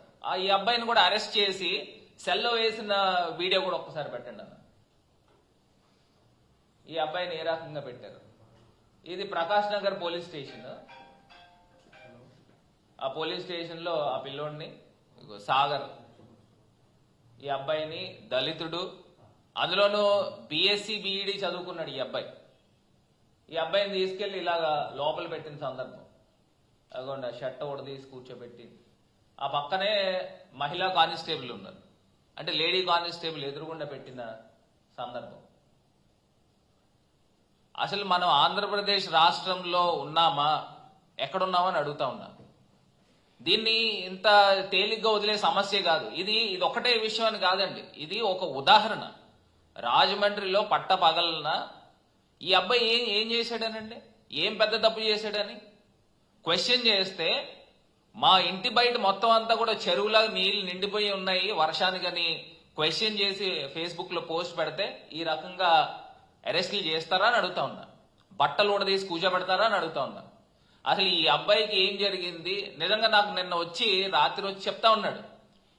ఈ అబ్బాయిని కూడా అరెస్ట్ చేసి సెల్లో వేసిన వీడియో కూడా ఒక్కసారి పెట్టండి అన్న. ఈ అబ్బాయిని ఏ రకంగా పెట్టారు. ఇది ప్రకాష్ నగర్ పోలీస్ స్టేషన్. ఆ పోలీస్ స్టేషన్ లో ఆ పిల్లోడిని సాగర్, ఈ అబ్బాయిని దళితుడు, అందులోనూ బిఎస్సి బిఈడి చదువుకున్నాడు ఈ అబ్బాయి. ఈ అబ్బాయిని తీసుకెళ్లి ఇలాగా లోపల పెట్టిన సందర్భం, అదిగోండి షర్ట్ ఒకటి తీసి కూర్చోబెట్టి, ఆ పక్కనే మహిళా కానిస్టేబుల్ ఉన్నారు, అంటే లేడీ కానిస్టేబుల్ ఎదురుగుండా పెట్టిన సందర్భం. అసలు మనం ఆంధ్రప్రదేశ్ రాష్ట్రంలో ఉన్నామా ఎక్కడున్నామని అడుగుతా ఉన్నా. దీన్ని ఇంత తేలిగ్గా వదిలే సమస్య కాదు. ఇది ఒకటే విషయం అని కాదండి, ఇది ఒక ఉదాహరణ. రాజమండ్రిలో పట్టపగలన ఈ అబ్బాయి ఏం చేశాడనండి, ఏం పెద్ద తప్పు చేశాడని క్వశ్చన్ చేస్తే మా ఇంటి బయట మొత్తం అంతా కూడా చెరువులా నీళ్లు నిండిపోయి ఉన్నాయి వర్షానికని క్వశ్చన్ చేసి ఫేస్బుక్ లో పోస్ట్ పెడితే ఈ రకంగా అరెస్టులు చేస్తారా అని అడుగుతా ఉన్నా, బట్టలు కూడా తీసి కూర్చోబెడతారా అని అడుగుతా ఉన్నా. అసలు ఈ అబ్బాయికి ఏం జరిగింది నిజంగా నాకు నిన్న రాత్రి వచ్చి చెప్తా ఉన్నాడు,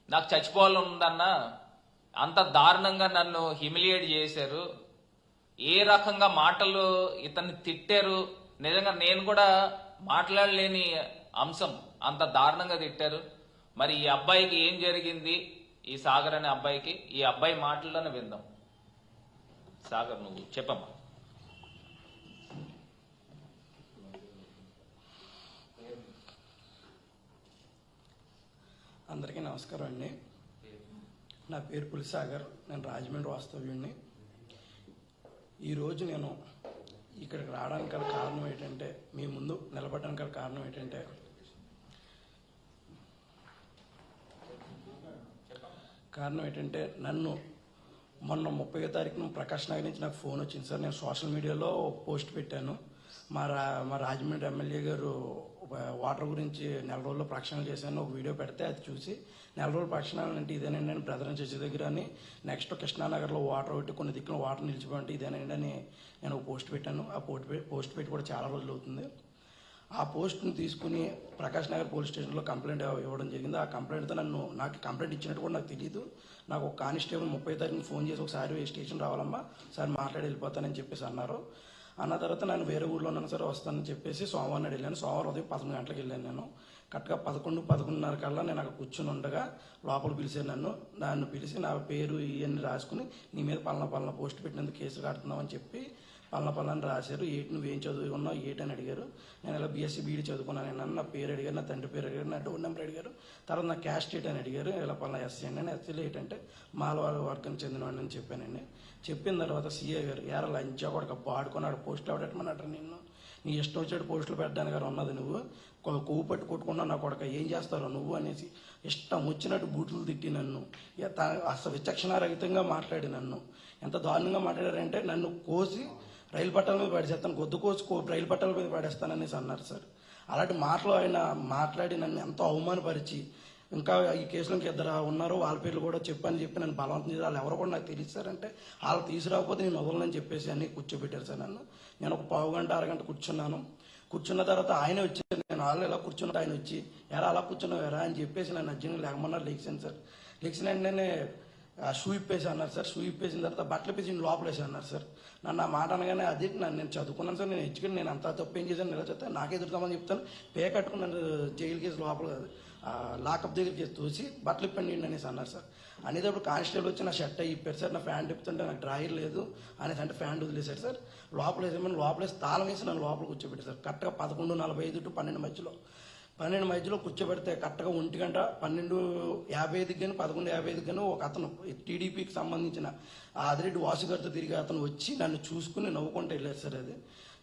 నాకు చచ్చిపోవాలని ఉందన్నా, అంత దారుణంగా నన్ను హ్యూమిలియేట్ చేశారు, ఏ రకంగా మాటలు ఇతన్ని తిట్టారు, నిజంగా నేను కూడా మాట్లాడలేని అంశం, అంత దారుణంగా తిట్టారు. మరి ఈ అబ్బాయికి ఏం జరిగింది, ఈ సాగర్ అనే అబ్బాయికి, ఈ అబ్బాయి మాటల్లోనే విందాం. సాగర్ నువ్వు చెప్పమ్మా. అందరికీ నమస్కారం అండి. నా పేరు పులిసాగర్, నేను రాజమండ్రి వాస్తవ్యుడిని. ఈరోజు నేను ఇక్కడికి రావడానికి గల కారణం ఏంటంటే, మీ ముందు నిలబడడానికి గల కారణం ఏంటంటే, నన్ను మొన్న 30వ తారీఖున ప్రకాష్ నగర్ నుంచి నాకు ఫోన్ వచ్చింది సార్. నేను సోషల్ మీడియాలో పోస్ట్ పెట్టాను. మా రాజమండ్రి ఎమ్మెల్యే గారు వాటర్ గురించి నెల రోజుల్లో ప్రక్షాళన చేశాను, ఒక వీడియో పెడితే అది చూసి నెల రోజుల ప్రక్షాళన అంటే ఇదేనండి అని బ్రదర్ చర్చి దగ్గర అని, నెక్స్ట్ కృష్ణానగర్లో వాటర్ ఒకటి కొన్ని దిక్కున వాటర్ నిలిచిపోయింటే ఇదేనండి అని నేను ఒక పోస్ట్ పెట్టాను. ఆ పోస్ట్ పెట్టి కూడా చాలా రోజులు అవుతుంది. ఆ పోస్ట్ని తీసుకుని ప్రకాష్ నగర్ పోలీస్ స్టేషన్లో కంప్లైంట్ ఇవ్వడం జరిగింది. ఆ కంప్లైంట్తో నాకు కంప్లైంట్ ఇచ్చినట్టు కూడా నాకు తెలియదు. నాకు ఒక కానిస్టేబుల్ 30వ తారీఖున ఫోన్ చేసి ఒకసారి స్టేషన్ రావాలమ్మా సార్ మాట్లాడి వెళ్ళిపోతానని చెప్పేసి అన్నారు. అన్న తర్వాత నేను వేరే ఊళ్ళో ఉన్నాను సార్ వస్తానని చెప్పేసి సోమవారం నాడు వెళ్ళాను. సోమవారం ఉదయం 11 గంటలకు వెళ్ళాను. నేను కరెక్ట్గా 11:30 కల్లా నేను అక్కడ కూర్చొని ఉండగా లోపల పిలిచాను. నన్ను పిలిచి నా పేరు ఇవన్నీ రాసుకుని నీ మీద పలానా పోస్ట్ పెట్టినందుకు కేసు కడుతున్నావు అని చెప్పి పలానా రాశారు. నువ్వేం చదువుకున్నావు అని అడిగారు. నేను ఇలా BSc BD చదువుకున్నాను. నా పేరు అడిగారు, నా తండ్రి పేరు అడిగారు, నా డోర్ నెంబర్ అడిగారు. తర్వాత నా క్యాస్ట్ డేట్ అని అడిగారు. ఇలా పలానా SC అండి అని. SCలో ఏంటంటే మాలవాళ్ళ వర్గానికి చెందినవాడిని అని చెప్పానండి. చెప్పిన తర్వాత CA గారు ఎరా లంచా కూడా బాడుకున్నాడు పోస్టులు ఎవడెట్టమన్నాడు నిన్ను, నీ ఇష్టం వచ్చాడు పోస్టులు పెట్టడానికి గారు ఉన్నది, నువ్వు కొవ్వు పట్టు కొట్టుకున్నా నా కొడక ఏం చేస్తారో నువ్వు అనేసి ఇష్టం వచ్చినట్టు బూట్లు తిట్టి నన్ను అసలు విచక్షణారహితంగా మాట్లాడి నన్ను ఎంత దారుణంగా మాట్లాడారంటే నన్ను కోసి రైలు పట్టాల మీద పడేస్తాను, గొద్దు కోసి రైలు పట్టాల మీద పడేస్తాననేసి అన్నారు సార్. అలాంటి మాటలు ఆయన మాట్లాడి నన్ను ఎంతో అవమానపరిచి ఇంకా ఈ కేసులో ఇంకా 2 ఉన్నారు వాళ్ళ పేర్లు కూడా చెప్పి నన్ను బలవంతం చేసి వాళ్ళు ఎవరు కూడా నాకు తెలిసారంటే వాళ్ళు తీసుకురాకపోతే నేను వదలనని చెప్పేసి అన్నీ కూర్చోబెట్టారు సార్ నన్ను. నేను ఒక పావు గంట అరగంట కూర్చున్నాను. కూర్చున్న తర్వాత ఆయన వచ్చి నేను వాళ్ళు ఎలా కూర్చున్నా ఆయన వచ్చి ఎరా అలా కూర్చున్నావు ఎరా అని చెప్పేసి నన్ను అర్జెంట్గా లేకమన్నారు. లెగిసాను సార్. లెగిసిన వెంటనే షూ ఇప్పేసి అన్నారు సార్. షూ ఇప్పేసిన తర్వాత బట్టలు ఇప్పేసి లోపల వేసి అన్నారు సార్. నన్ను ఆ మాట అనగానే అది నేను చదువుకున్నాను సార్, నేను ఎడ్యుకేషన్, నేను అంతా తప్పు ఏం చేశాను ఇలా చెప్తాను నాకే ఎదురుతామని చెప్తాను. పే కట్టుకుని నన్ను జైలు కేసు లోపల లాకప్ దగ్గరికి తోసి బట్టలు ఇప్పండి అనేసి అన్నారు సార్. అనేటప్పుడు కానిస్టేబుల్ వచ్చి నా షర్ట్ ఇప్పారు సార్. నా ప్యాంట్ ఇప్పుతుంటే నాకు డ్రాయర్ లేదు అనేసి అంటే ప్యాంట్ వదిలేశారు సార్. లోపల వేసేమని లోపలేసి తాళం వేసి నన్ను లోపల కూర్చోబెట్టారు సార్. కరెక్ట్గా 11:45 to 12 మధ్యలో కూర్చోబెడితే కరెక్ట్గా 1 గంట 12:55 కానీ 11:55 కానీ ఒక అతను TDPకి సంబంధించిన ఆదిరెడ్డి వాసుగారితో తిరిగి అతను వచ్చి నన్ను చూసుకుని నవ్వుకుంటూ వెళ్ళారు సార్. అది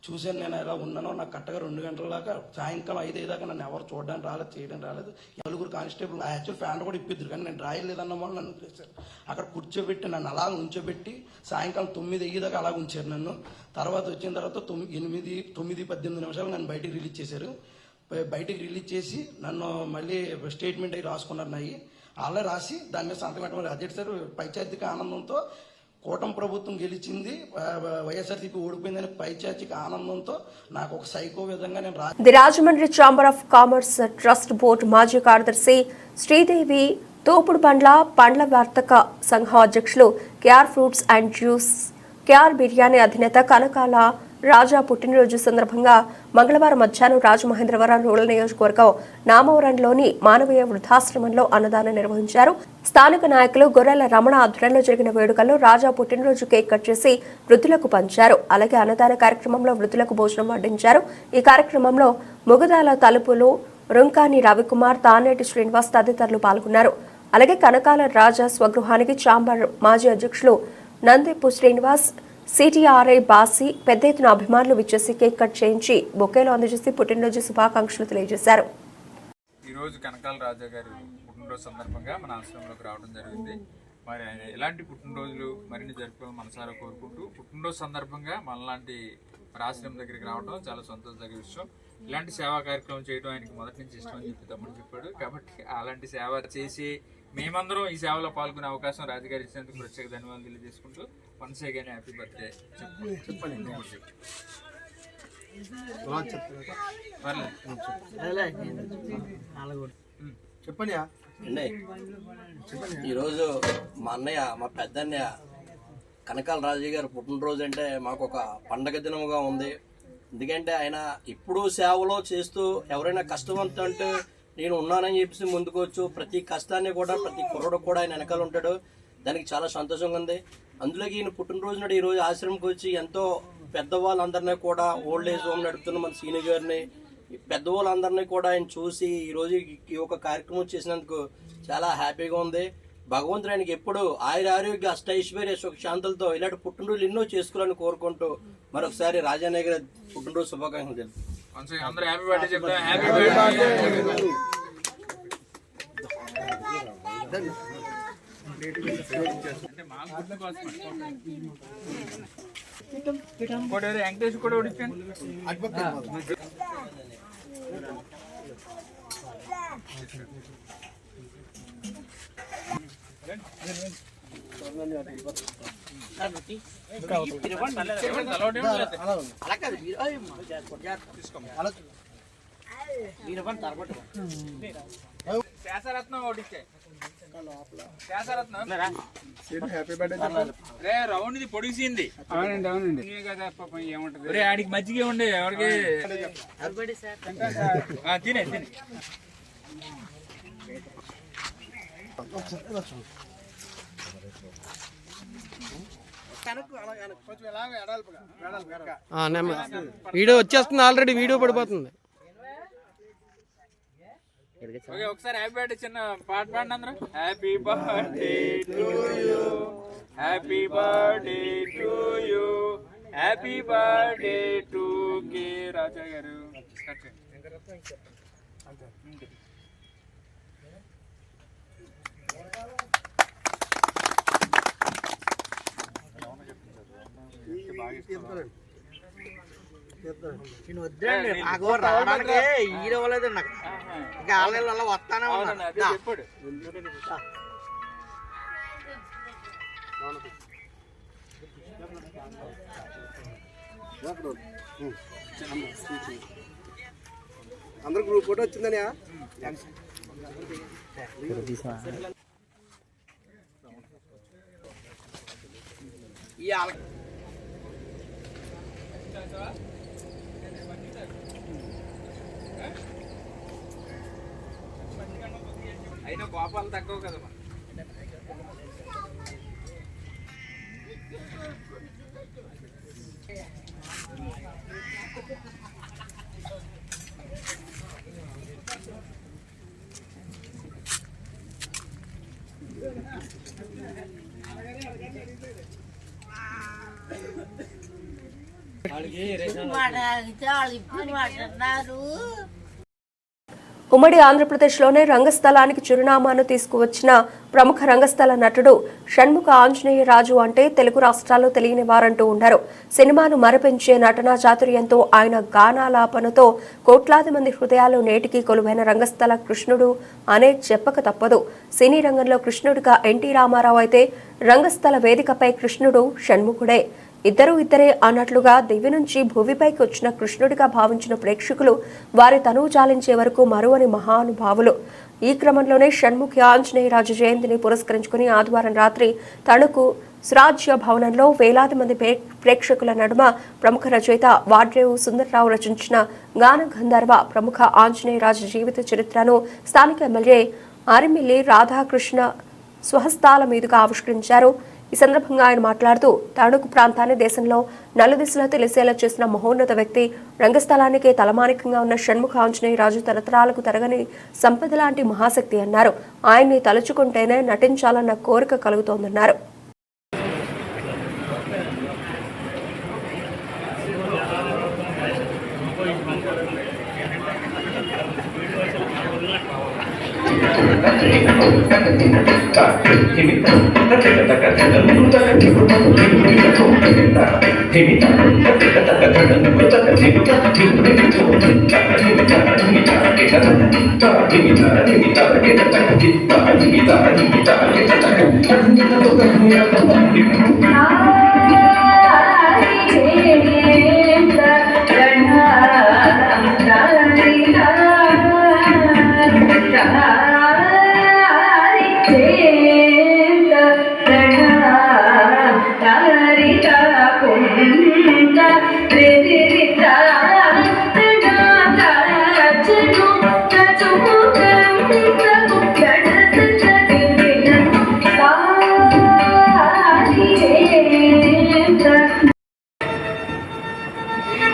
చూశాను నేను ఎలా ఉన్నానో. నాకు కరెక్ట్గా 2 గంటల దాకా సాయంకాలం 5 దాకా నన్ను ఎవరు చూడడానికి రాలేదు, చేయడం రాలేదు. 4 కానిస్టేబుల్ యాక్చువల్ ఫ్యాంట్ కూడా ఇప్పిద్దరు కానీ నేను రాయలేదన్న వాళ్ళు నన్ను వదిలేశారు. అక్కడ కూర్చోబెట్టి నన్ను అలా ఉంచోబెట్టి సాయంకాలం 9 దాకా అలా ఉంచారు నన్ను. తర్వాత వచ్చిన తర్వాత 9:18 నన్ను బయటికి రిలీజ్ చేశారు. బయటికి రిలీజ్ చేసి నన్ను మళ్ళీ స్టేట్మెంట్ అయ్యి రాసుకున్నారు. నాయి అలా రాసి దాని మీద సంతకం పెట్టమని అదే సార్. పైచార్జిక ఆనందంతో కూటమి ప్రభుత్వం గెలిచింది, వైఎస్ఆర్సీపీ ఓడిపోయిందని పైచార్జిక ఆనందంతో నాకు ఒక సైకో విధంగా నేను the Rajahmundry chamber of commerce trust board మాజీ కార్యదర్శి శ్రీదేవి, తోపుడు పండ్ల వర్తక సంఘం అధ్యక్షులు, KR fruits and juice, KR biryani అధినేత కనకాల రాజా పుట్టినరోజు సందర్భంగా మంగళవారం మధ్యాహ్నం రాజమహేంద్రవరం రూరల్ నియోజకవర్గం నామవరంలోని మానవీయ వృద్ధాశ్రమంలో అన్నదానం నిర్వహించారు. స్థానిక నాయకులు గొర్రెల రమణ ఆధ్వర్యంలో జరిగిన వేడుకల్లో రాజా పుట్టినరోజు కేక్ కట్ చేసి వృద్ధులకు పంచారు. అలాగే అన్నదాన కార్యక్రమంలో వృద్ధులకు భోజనం వడ్డించారు. ఈ కార్యక్రమంలో ముగదాల తలుపులు రుంకాని రవికుమార్, తానేటి శ్రీనివాస్ తదితరులు పాల్గొన్నారు. అలాగే కనకాల రాజా స్వగృహానికి ఛాంబర్ మాజీ అధ్యక్షులు నందిపు శ్రీనివాస్, CTRI బాసి పెద్ద ఎత్తున అభిమానులు విచ్చేసి కేక్ కట్ చేయించి బొకేలు అందజేసి పుట్టినరోజు శుభాకాంక్షలు తెలియజేశారు. ఈరోజు కనకాల రాజా గారి పుట్టినరోజు సందర్భంగా మన ఆశ్రమంలోకి రావడం జరిగింది. మరి ఎలాంటి పుట్టినరోజులు మరిన్ని జరుపుకోవాలని మనసారా కోరుకుంటూ పుట్టినరోజు సందర్భంగా మనలాంటి ఆశ్రమం దగ్గరికి రావడం చాలా సంతోషదగ్గ విషయం. ఇలాంటి సేవా కార్యక్రమం చేయడం ఆయనకి మొదటి నుంచి ఇష్టం అని చెప్పి తమ్ముడు చెప్పాడు. కాబట్టి అలాంటి సేవ చేసి మేమందరం ఈ సేవలో పాల్గొనే అవకాశం రాజుగారు ఇచ్చినందుకు ప్రత్యేక ధన్యవాదాలు తెలియజేసుకుంటూ వన్స్ అగైన్ హ్యాపీ బర్త్డే చెప్పండి. ఈరోజు మా అన్నయ్య, మా పెద్దన్నయ్య కనకాల రాజు గారు పుట్టినరోజు అంటే మాకు ఒక పండగ దినముగా ఉంది. ఎందుకంటే ఆయన ఇప్పుడు సేవలో చేస్తూ ఎవరైనా కష్టవంతం అంటే నేను ఉన్నానని చెప్పేసి ముందుకోవచ్చు. ప్రతి కష్టాన్ని కూడా ప్రతి కుర్రోడు కూడా ఆయన వెనకాల ఉంటాడు. దానికి చాలా సంతోషంగా ఉంది. అందులోకి ఈయన పుట్టినరోజు నాడు ఈరోజు ఆశ్రమంకి వచ్చి ఎంతో పెద్దవాళ్ళందరినీ కూడా ఓల్డ్ ఏజ్ హోమ్ నడుపుతున్న మన సీనియర్ గారిని, పెద్దవాళ్ళందరినీ కూడా ఆయన చూసి ఈరోజు ఈ ఒక కార్యక్రమం చేసినందుకు చాలా హ్యాపీగా ఉంది. భగవంతుడు ఆయనకి ఎప్పుడు ఆరోగ్య అష్టైశ్వర్య సుఖ శాంతులతో ఇలాంటి పుట్టినరోజులు ఎన్నో చేసుకోవాలని కోరుకుంటూ మరొకసారి రాజానయ్య గారి పుట్టినరోజు శుభాకాంక్షలు తెలుపు. అంటే మా గుర్తు కోసం వెంకటేష్ కూడా ఓడించండి. శాసరత్నం ఓడిచ్చే రౌండ్ ఇది పొడిసింది. అవునండి అవునండి కదా పాపం ఏముంటది ఆడికి మజ్జిగ ఉండే ఎవరికి తినే తినే వీడియో వచ్చేస్తుంది, ఆల్రెడీ వీడియో పడిపోతుంది. ఓకే ఒకసారి హ్యాపీ బర్త్డే చిన్న పాట పాడండి అందరూ. Happy birthday to you, happy birthday to you, happy birthday to K Raja garu. రావడానికి నాకు ఇంకా ఆన్లైన్లో వస్తానే చెప్పాడు. అందరు గ్రూప్ ఫోటో వచ్చిందని అయినా కోపాలు తక్కువ కదా. ఉమ్మడి ఆంధ్రప్రదేశ్లోనే రంగస్థలానికి చిరునామాను తీసుకువచ్చిన ప్రముఖ రంగస్థల నటుడు షణ్ముఖ ఆంజనేయ రాజు అంటే తెలుగు రాష్ట్రాల్లో తెలియని వారంటూ ఉన్నారు. సినిమాను మరపించే నటనా చాతుర్యంతో ఆయన గానాలాపనతో కోట్లాది మంది హృదయాలు నేటికి కొలువైన రంగస్థల కృష్ణుడు అనే చెప్పక తప్పదు. సినీ రంగంలో కృష్ణుడిగా ఎన్టీ రామారావు అయితే రంగస్థల వేదికపై కృష్ణుడు షణ్ముఖుడే. ఇద్దరే అన్నట్లుగా దివి నుంచి భూమిపైకి వచ్చిన కృష్ణుడిగా భావించిన ప్రేక్షకులు వారి తనువు చాలించే వరకు మరువని మహానుభావులు. ఈ క్రమంలోనే షణ్ముఖ ఆంజనేయరాజు జయంతిని పురస్కరించుకుని ఆదివారం రాత్రి తణుకు స్వరాజ్య భవనంలో వేలాది మంది ప్రేక్షకుల నడుమ ప్రముఖ రచయిత వాడ్రేవు సుందర్రావు రచించిన గాన గంధర్వ ప్రముఖ ఆంజనేయరాజు జీవిత చరిత్రను స్థానిక ఎమ్మెల్యే ఆరిమిల్లి రాధాకృష్ణ స్వహస్తాల మీదుగా ఆవిష్కరించారు. ఈ సందర్భంగా ఆయన మాట్లాడుతూ తణుకు ప్రాంతాన్ని దేశంలో నలుదిశలో తెలిసేలా చేసిన మహోన్నత వ్యక్తి, రంగస్థలానికే తలమానికంగా ఉన్న షణ్ముఖ ఆంజనేయరాజు తరతరాలకు తరగని సంపద లాంటి మహాశక్తి అన్నారు. ఆయన్ని తలుచుకుంటేనే నటించాలన్న కోరిక కలుగుతోందన్నారు.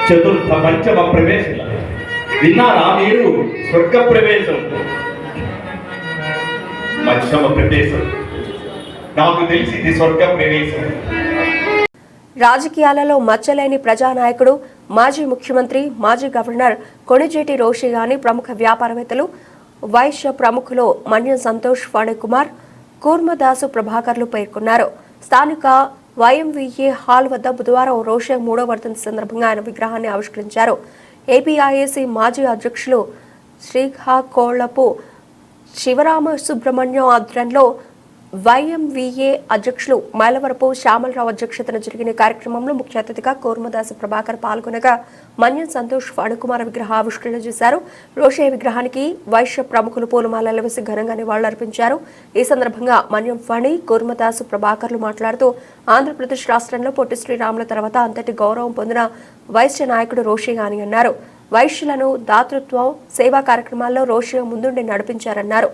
చతుర్థ పంచమ ప్రవేశం విన్నారా మీరు? స్వర్గ ప్రవేశం, మధ్యమ ప్రవేశం, నాకు తెలిసింది స్వర్గ ప్రవేశం. రాజకీయాలలో మచ్చలేని ప్రజానాయకుడు, మాజీ ముఖ్యమంత్రి, మాజీ గవర్నర్ కొణిజేటి రోషి గాని ప్రముఖ వ్యాపారవేత్తలు, వైశ్య ప్రముఖులు మన్యం సంతోష్, ఫణికుమార్, కూర్మదాసు ప్రభాకర్లు పేర్కొన్నారు. స్థానిక YMVA హాల్ వద్ద బుధవారం రోషే 3వ వర్ధంతి సందర్భంగా ఆయన విగ్రహాన్ని ఆవిష్కరించారు. ఏపీఐఏసీ మాజీ అధ్యక్షులు శ్రీకాకుళపు శివరామ సుబ్రహ్మణ్యం ఆధ్వర్యంలో YMVA అధ్యక్షులు మైలవరపు శ్యామలరావు అధ్యక్షతన జరిగిన కార్యక్రమంలో ముఖ్య అతిథిగా కూర్మదాసు ప్రభాకర్ పాల్గొనగా మన్యం సంతోష్ ఫణికుమార్ విగ్రహ ఆవిష్కరణ చేశారు. రోషే విగ్రహానికి వైశ్య ప్రముఖులు పూలమాలలు వేసి ఘనంగా నివాళులర్పించారు. ఈ సందర్భంగా మన్యం ఫణి, కూర్మదాసు ప్రభాకర్లు మాట్లాడుతూ ఆంధ్రప్రదేశ్ రాష్ట్రంలో పొట్టి శ్రీరాముల తర్వాత అంతటి గౌరవం పొందిన వైశ్య నాయకుడు రోషే అని అన్నారు. వైశ్యులను దాతృత్వం, సేవా కార్యక్రమాల్లో రోషే ముందుండి నడిపించారన్నారు.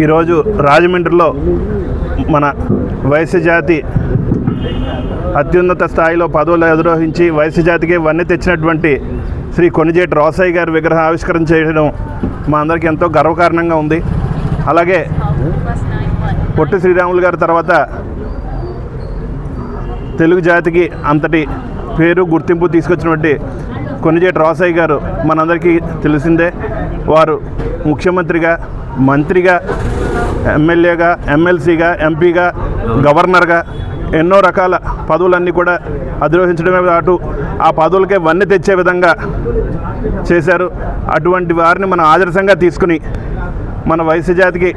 ఈరోజు రాజమండ్రిలో మన వైశ్య జాతి అత్యున్నత స్థాయిలో పదవులు అధిరోహించి వైశ్య జాతికి వన్నె తెచ్చినటువంటి శ్రీ కొణిజేటి రోసయ్య గారి విగ్రహ ఆవిష్కరణ చేయడం మా అందరికీ ఎంతో గర్వకారణంగా ఉంది. అలాగే పొట్టి శ్రీరాములు గారి తర్వాత తెలుగు జాతికి అంతటి పేరు గుర్తింపు తీసుకొచ్చినటువంటి కొణిజేటి రోసయ్య గారు మనందరికీ తెలిసిందే. వారు ముఖ్యమంత్రిగా, మంత్రిగా, ఎమ్మెల్యేగా, ఎమ్మెల్సీగా, ఎంపీగా, గవర్నర్గా ఎన్నో రకాల పదవులన్నీ కూడా అధిరోహించడమే పాటు ఆ పదవులకే వన్నె తెచ్చే విధంగా చేశారు. అటువంటి వారిని మనం ఆదర్శంగా తీసుకుని మన వైశ్య జాతికి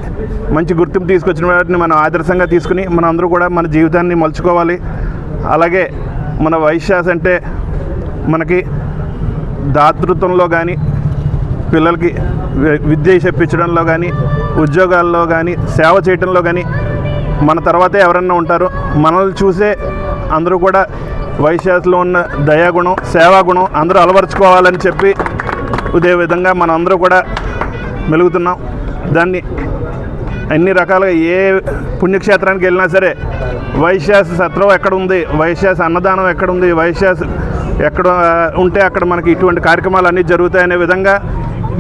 మంచి గుర్తింపు తీసుకొచ్చిన వాటిని మనం ఆదర్శంగా తీసుకుని మన అందరూ కూడా మన జీవితాన్ని మలుచుకోవాలి. అలాగే మన వైశ్యాస్ అంటే మనకి దాతృత్వంలో కానీ, పిల్లలకి విద్య చెప్పించడంలో కానీ, ఉద్యోగాల్లో కానీ, సేవ చేయడంలో కానీ మన తర్వాతే ఎవరన్నా ఉంటారు. మనల్ని చూసే అందరూ కూడా వైశ్యాస్లో ఉన్న దయాగుణం, సేవాగుణం అందరూ అలవరుచుకోవాలని చెప్పి ఇదే విధంగా మనం అందరూ కూడా మెలుగుతున్నాం. దాన్ని అన్ని రకాలుగా ఏ పుణ్యక్షేత్రానికి వెళ్ళినా సరే వైశ్యాస సత్రం ఎక్కడ ఉంది, వైశ్యాస అన్నదానం ఎక్కడ ఉంది, వైశ్యాస ఎక్కడ ఉంటే అక్కడ మనకి ఇటువంటి కార్యక్రమాలు అన్నీ జరుగుతాయనే విధంగా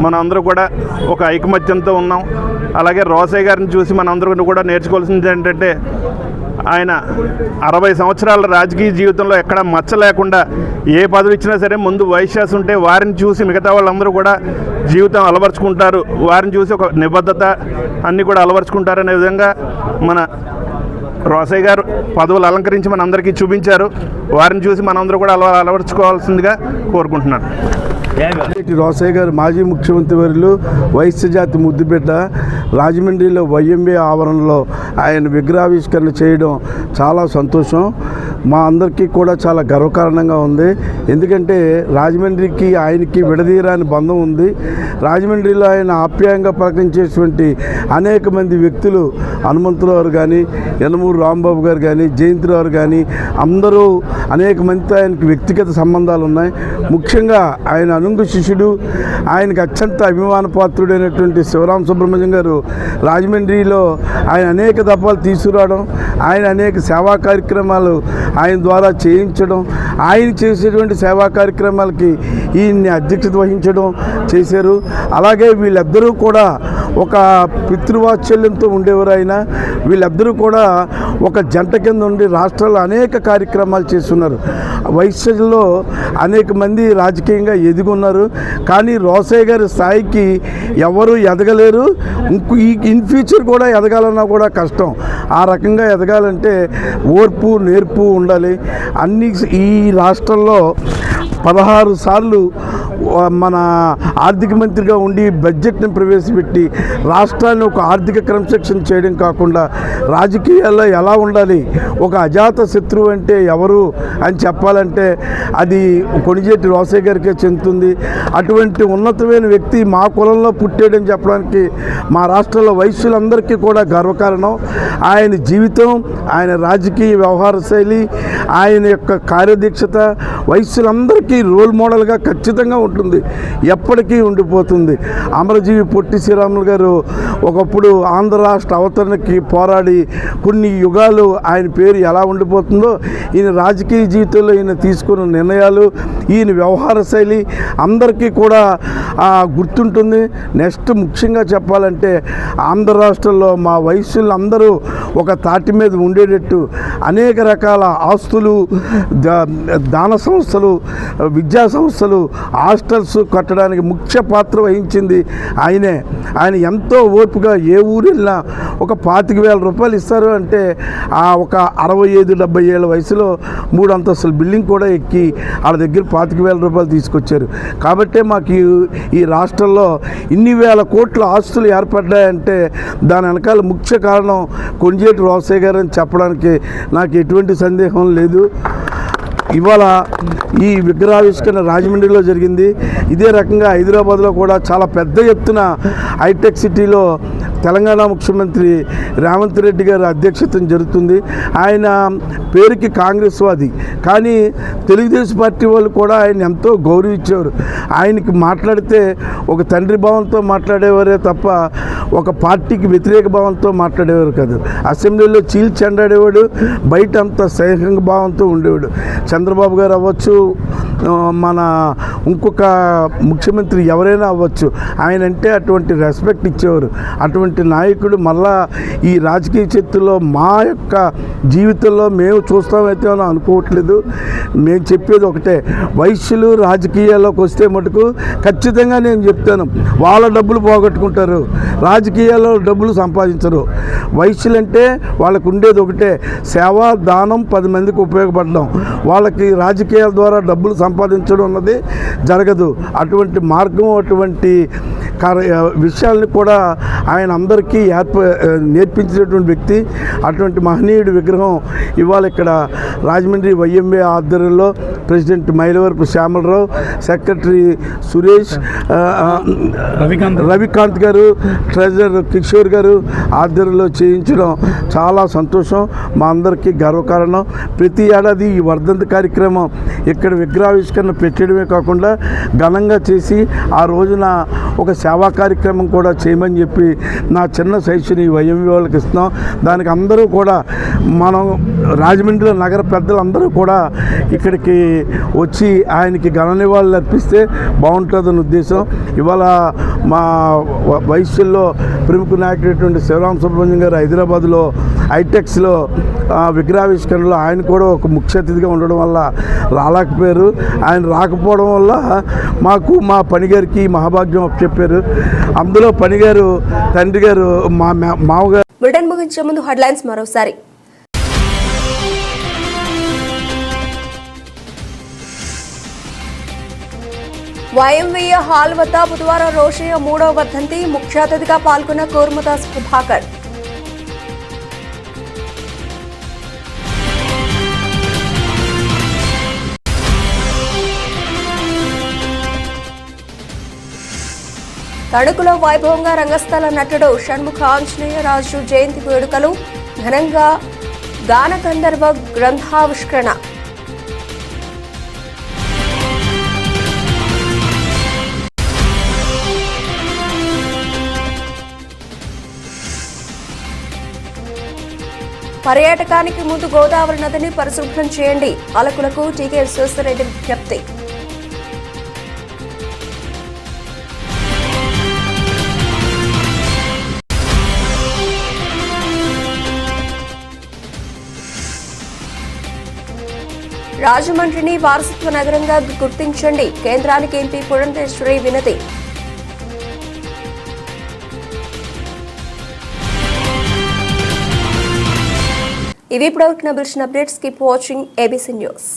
మనం అందరూ కూడా ఒక ఐకమత్యంతో ఉన్నాం. అలాగే రోసయ్య గారిని చూసి మన అందరూ కూడా నేర్చుకోవాల్సింది ఏంటంటే ఆయన 60 సంవత్సరాల రాజకీయ జీవితంలో ఎక్కడ మచ్చ లేకుండా ఏ పదవి ఇచ్చినా సరే ముందు వైశ్యాస్ ఉంటే వారిని చూసి మిగతా వాళ్ళందరూ కూడా జీవితం అలవరుచుకుంటారు, వారిని చూసి ఒక నిబద్ధత అన్నీ కూడా అలవరుచుకుంటారనే విధంగా మన రోసయ్య గారు పదవులు అలంకరించి మన అందరికీ చూపించారు. వారిని చూసి మనందరూ కూడా అలవరుచుకోవాల్సిందిగా కోరుకుంటున్నాను. రోసయ్య గారు మాజీ ముఖ్యమంత్రి వర్యులు, వైశ్య జాతి ముద్దుబిడ్డ, రాజమండ్రిలో YMVA ఆవరణలో ఆయన విగ్రహావిష్కరణ చేయడం చాలా సంతోషం. మా అందరికీ కూడా చాలా గర్వకారణంగా ఉంది. ఎందుకంటే రాజమండ్రికి ఆయనకి విడదీయరాని బంధం ఉంది. రాజమండ్రిలో ఆయన ఆప్యాయంగా పలకరించేటువంటి అనేక మంది వ్యక్తులు, హనుమంతురావు కానీ, యనమూరు రాంబాబు గారు కానీ, జయంతిరావు కానీ అందరూ అనేక మందితో ఆయనకి వ్యక్తిగత సంబంధాలు ఉన్నాయి. ముఖ్యంగా ఆయన అనుంగు శిష్యుడు, ఆయనకు అత్యంత అభిమానపాత్రుడైనటువంటి శివరామ సుబ్రహ్మణ్యం గారు రాజమండ్రిలో ఆయన అనేక దఫాలు తీసుకురావడం, ఆయన అనేక సేవా కార్యక్రమాలు ఆయన ద్వారా చేయించడం, ఆయన చేసేటువంటి సేవా కార్యక్రమాలకి ఈయన్ని అధ్యక్షత వహించడం చేశారు. అలాగే వీళ్ళిద్దరూ కూడా ఒక పితృవాత్సల్యంతో ఉండేవారు. ఆయన వీళ్ళిద్దరూ కూడా ఒక జంట కింద ఉండి రాష్ట్రాల్లో అనేక కార్యక్రమాలు చేస్తున్నారు. వైశ్యంలో అనేక మంది రాజకీయంగా ఎదుగున్నారు. కానీ రోసయ్య గారి స్థాయికి ఎవరు ఎదగలేరు. ఇన్ ఫ్యూచర్ కూడా ఎదగాలన్నా కూడా కష్టం. ఆ రకంగా ఎదగాలంటే ఓర్పు, నేర్పు ఉండాలి. అన్ని ఈ రాష్ట్రంలో 16 సార్లు మన ఆర్థిక మంత్రిగా ఉండి బడ్జెట్ని ప్రవేశపెట్టి రాష్ట్రాన్ని ఒక ఆర్థిక క్రమశిక్షణ చేయడం కాకుండా రాజకీయాల్లో ఎలా ఉండాలి, ఒక అజాత శత్రువు అంటే ఎవరు అని చెప్పాలంటే అది కొణిజేటి రోసయ్య గారికే చెందుతుంది. అటువంటి ఉన్నతమైన వ్యక్తి మా కులంలో పుట్టాడని చెప్పడానికి మా రాష్ట్రంలో వైశ్యులందరికీ కూడా గర్వకారణం. ఆయన జీవితం, ఆయన రాజకీయ వ్యవహార శైలి, ఆయన యొక్క కార్యదీక్షత వైశ్యులందరికీ రోల్ మోడల్గా ఖచ్చితంగా ఉంటుంది, ఎప్పటికీ ఉండిపోతుంది. అమరజీవి పొట్టి శ్రీరాములు గారు ఒకప్పుడు ఆంధ్ర రాష్ట్ర అవతరణకి పోరాడి కొన్ని యుగాలు ఆయన పేరు ఎలా ఉండిపోతుందో ఈయన రాజకీయ జీవితంలో ఈయన తీసుకున్న నిర్ణయాలు, ఈయన వ్యవహార శైలి అందరికీ కూడా గుర్తుంటుంది. నెక్స్ట్ ముఖ్యంగా చెప్పాలంటే ఆంధ్ర రాష్ట్రంలో మా వైశ్యులందరూ ఒక తాటి మీద ఉండేటట్టు అనేక రకాల ఆస్తులు, దాన సంస్థలు, విద్యా సంస్థలు, హాస్టల్స్ కట్టడానికి ముఖ్య పాత్ర వహించింది ఆయనే. ఆయన ఎంతో ఓర్పుగా ఏ ఊరు వెళ్ళినా ఒక 25,000 రూపాయలు ఇస్తారు అంటే ఒక 65-70 ఏళ్ళ వయసులో 3 అంతస్తుల బిల్డింగ్ కూడా ఎక్కి వాళ్ళ దగ్గర 25,000 రూపాయలు తీసుకొచ్చారు. కాబట్టే మాకు ఈ రాష్ట్రంలో ఇన్ని వేల కోట్ల ఆస్తులు ఏర్పడ్డాయంటే దాని వెనకాల ముఖ్య కారణం కొంజేటి రోసయ్య గారు అని చెప్పడానికి నాకు ఎటువంటి సందేహం లేదు. ఇవాళ ఈ విగ్రహావిష్కరణ రాజమండ్రిలో జరిగింది. ఇదే రకంగా హైదరాబాద్లో కూడా చాలా పెద్ద ఎత్తున హైటెక్ సిటీలో తెలంగాణ ముఖ్యమంత్రి రేవంత్ రెడ్డి గారి అధ్యక్షతన జరుగుతుంది. ఆయన పేరుకి కాంగ్రెస్ వాది, కానీ తెలుగుదేశం పార్టీ వాళ్ళు కూడా ఆయన ఎంతో గౌరవించేవారు. ఆయనకి మాట్లాడితే ఒక తండ్రి భావంతో మాట్లాడేవారే తప్ప ఒక పార్టీకి వ్యతిరేక భావంతో మాట్లాడేవారు కాదు. అసెంబ్లీలో చీల్చెండాడేవాడు, బయట అంతా సైనిక భావంతో ఉండేవాడు. చంద్రబాబు గారు అవ్వచ్చు, మన ఇంకొక ముఖ్యమంత్రి ఎవరైనా అవ్వచ్చు, ఆయన అంటే అటువంటి రెస్పెక్ట్ ఇచ్చేవారు. అటువంటి నాయకుడు మళ్ళా ఈ రాజకీయ చేతుల్లో మా యొక్క జీవితంలో మేము చూస్తామైతే అని అనుకోవట్లేదు. మేము చెప్పేది ఒకటే, వైశ్యులు రాజకీయాల్లోకి వస్తే మటుకు ఖచ్చితంగా నేను చెప్తాను, వాళ్ళ డబ్బులు పోగొట్టుకుంటారు, రాజకీయాల్లో డబ్బులు సంపాదించరు. వైశ్యులంటే వాళ్ళకు ఉండేది ఒకటే, సేవా దానం, 10 మందికి ఉపయోగపడడం. వాళ్ళకి రాజకీయాల ద్వారా డబ్బులు సంపాదించడం అన్నది జరగదు. అటువంటి మార్గం, అటువంటి విషయాలను కూడా ఆయన అందరికీ నేర్పించినటువంటి వ్యక్తి. అటువంటి మహనీయుడి విగ్రహం ఇవాళ ఇక్కడ రాజమండ్రి వైఎంఏ ఆధ్వర్యంలో ప్రెసిడెంట్ మైలవరపు శ్యామలరావు, సెక్రటరీ సురేష్, రవికాంత్ గారు, ట్రెజరర్ కిషోర్ గారు ఆధ్వర్యంలో చేయించడం చాలా సంతోషం, మా అందరికీ గర్వకారణం. ప్రతి ఏడాది ఈ వర్ధంతి కార్యక్రమం ఇక్కడ విగ్రహావిష్కరణ పెట్టడమే కాకుండా ఘనంగా చేసి ఆ రోజున ఒక సేవా కార్యక్రమం కూడా చేయమని చెప్పి నా చిన్న సైజుని వైఎంవి వాళ్ళకి ఇస్తున్నాం. దానికి అందరూ కూడా మనం రాజమండ్రిలో నగర పెద్దలందరూ కూడా ఇక్కడికి వచ్చి ఆయనకి ఘన నివాళులు అర్పిస్తే బాగుంటుందని ఉద్దేశం. ఇవాళ మా వైశ్యుల్లో ప్రముఖ నాయకుడైనటువంటి శివరామ సుబ్రహ్మణ్యం గారు హైదరాబాద్లో హైటెక్స్లో విగ్రహావిష్కరణలో ఆయన కూడా ఒక ముఖ్య అతిథిగా ఉండడం వల్ల రాలేకపోయారు. ఆయన రాకపోవడం వల్ల మాకు మా పనిగారికి మహాభాగ్యం చెప్పారు. అందులో పనిగారు తండ్రి గారు మా మామగారు. బులెటిన్ ముగించే ముందు హెడ్లైన్స్ మరోసారి. వైఎంవీఏ హాల్ వద్ద బుధవారం రోషయ్య 3వ వర్ధంతి. ముఖ్య అతిథిగా పాల్గొన్న కూర్మదాస్ ప్రభాకర్. తణుకులో వైభవంగా రంగస్థల నటుడు షణ్ముఖ ఆంజనేయ రాజు జయంతి వేడుకలు. ఘనంగా గాన గంధర్వ గ్రంథావిష్కరణ. పర్యాటకానికి ముందు గోదావరి నదిని పరిశుభ్రం చేయండి, పాలకులకు టీకే విశ్వేశ్వరరెడ్డి విజ్ఞప్తి. రాజమండ్రిని వారసత్వ నగరంగా గుర్తించండి, కేంద్రానికి ఎంపీ పురంధేశ్వరి వినతి. ఇవి ఇప్పుడు bulletin updates. Keep watching ABC news.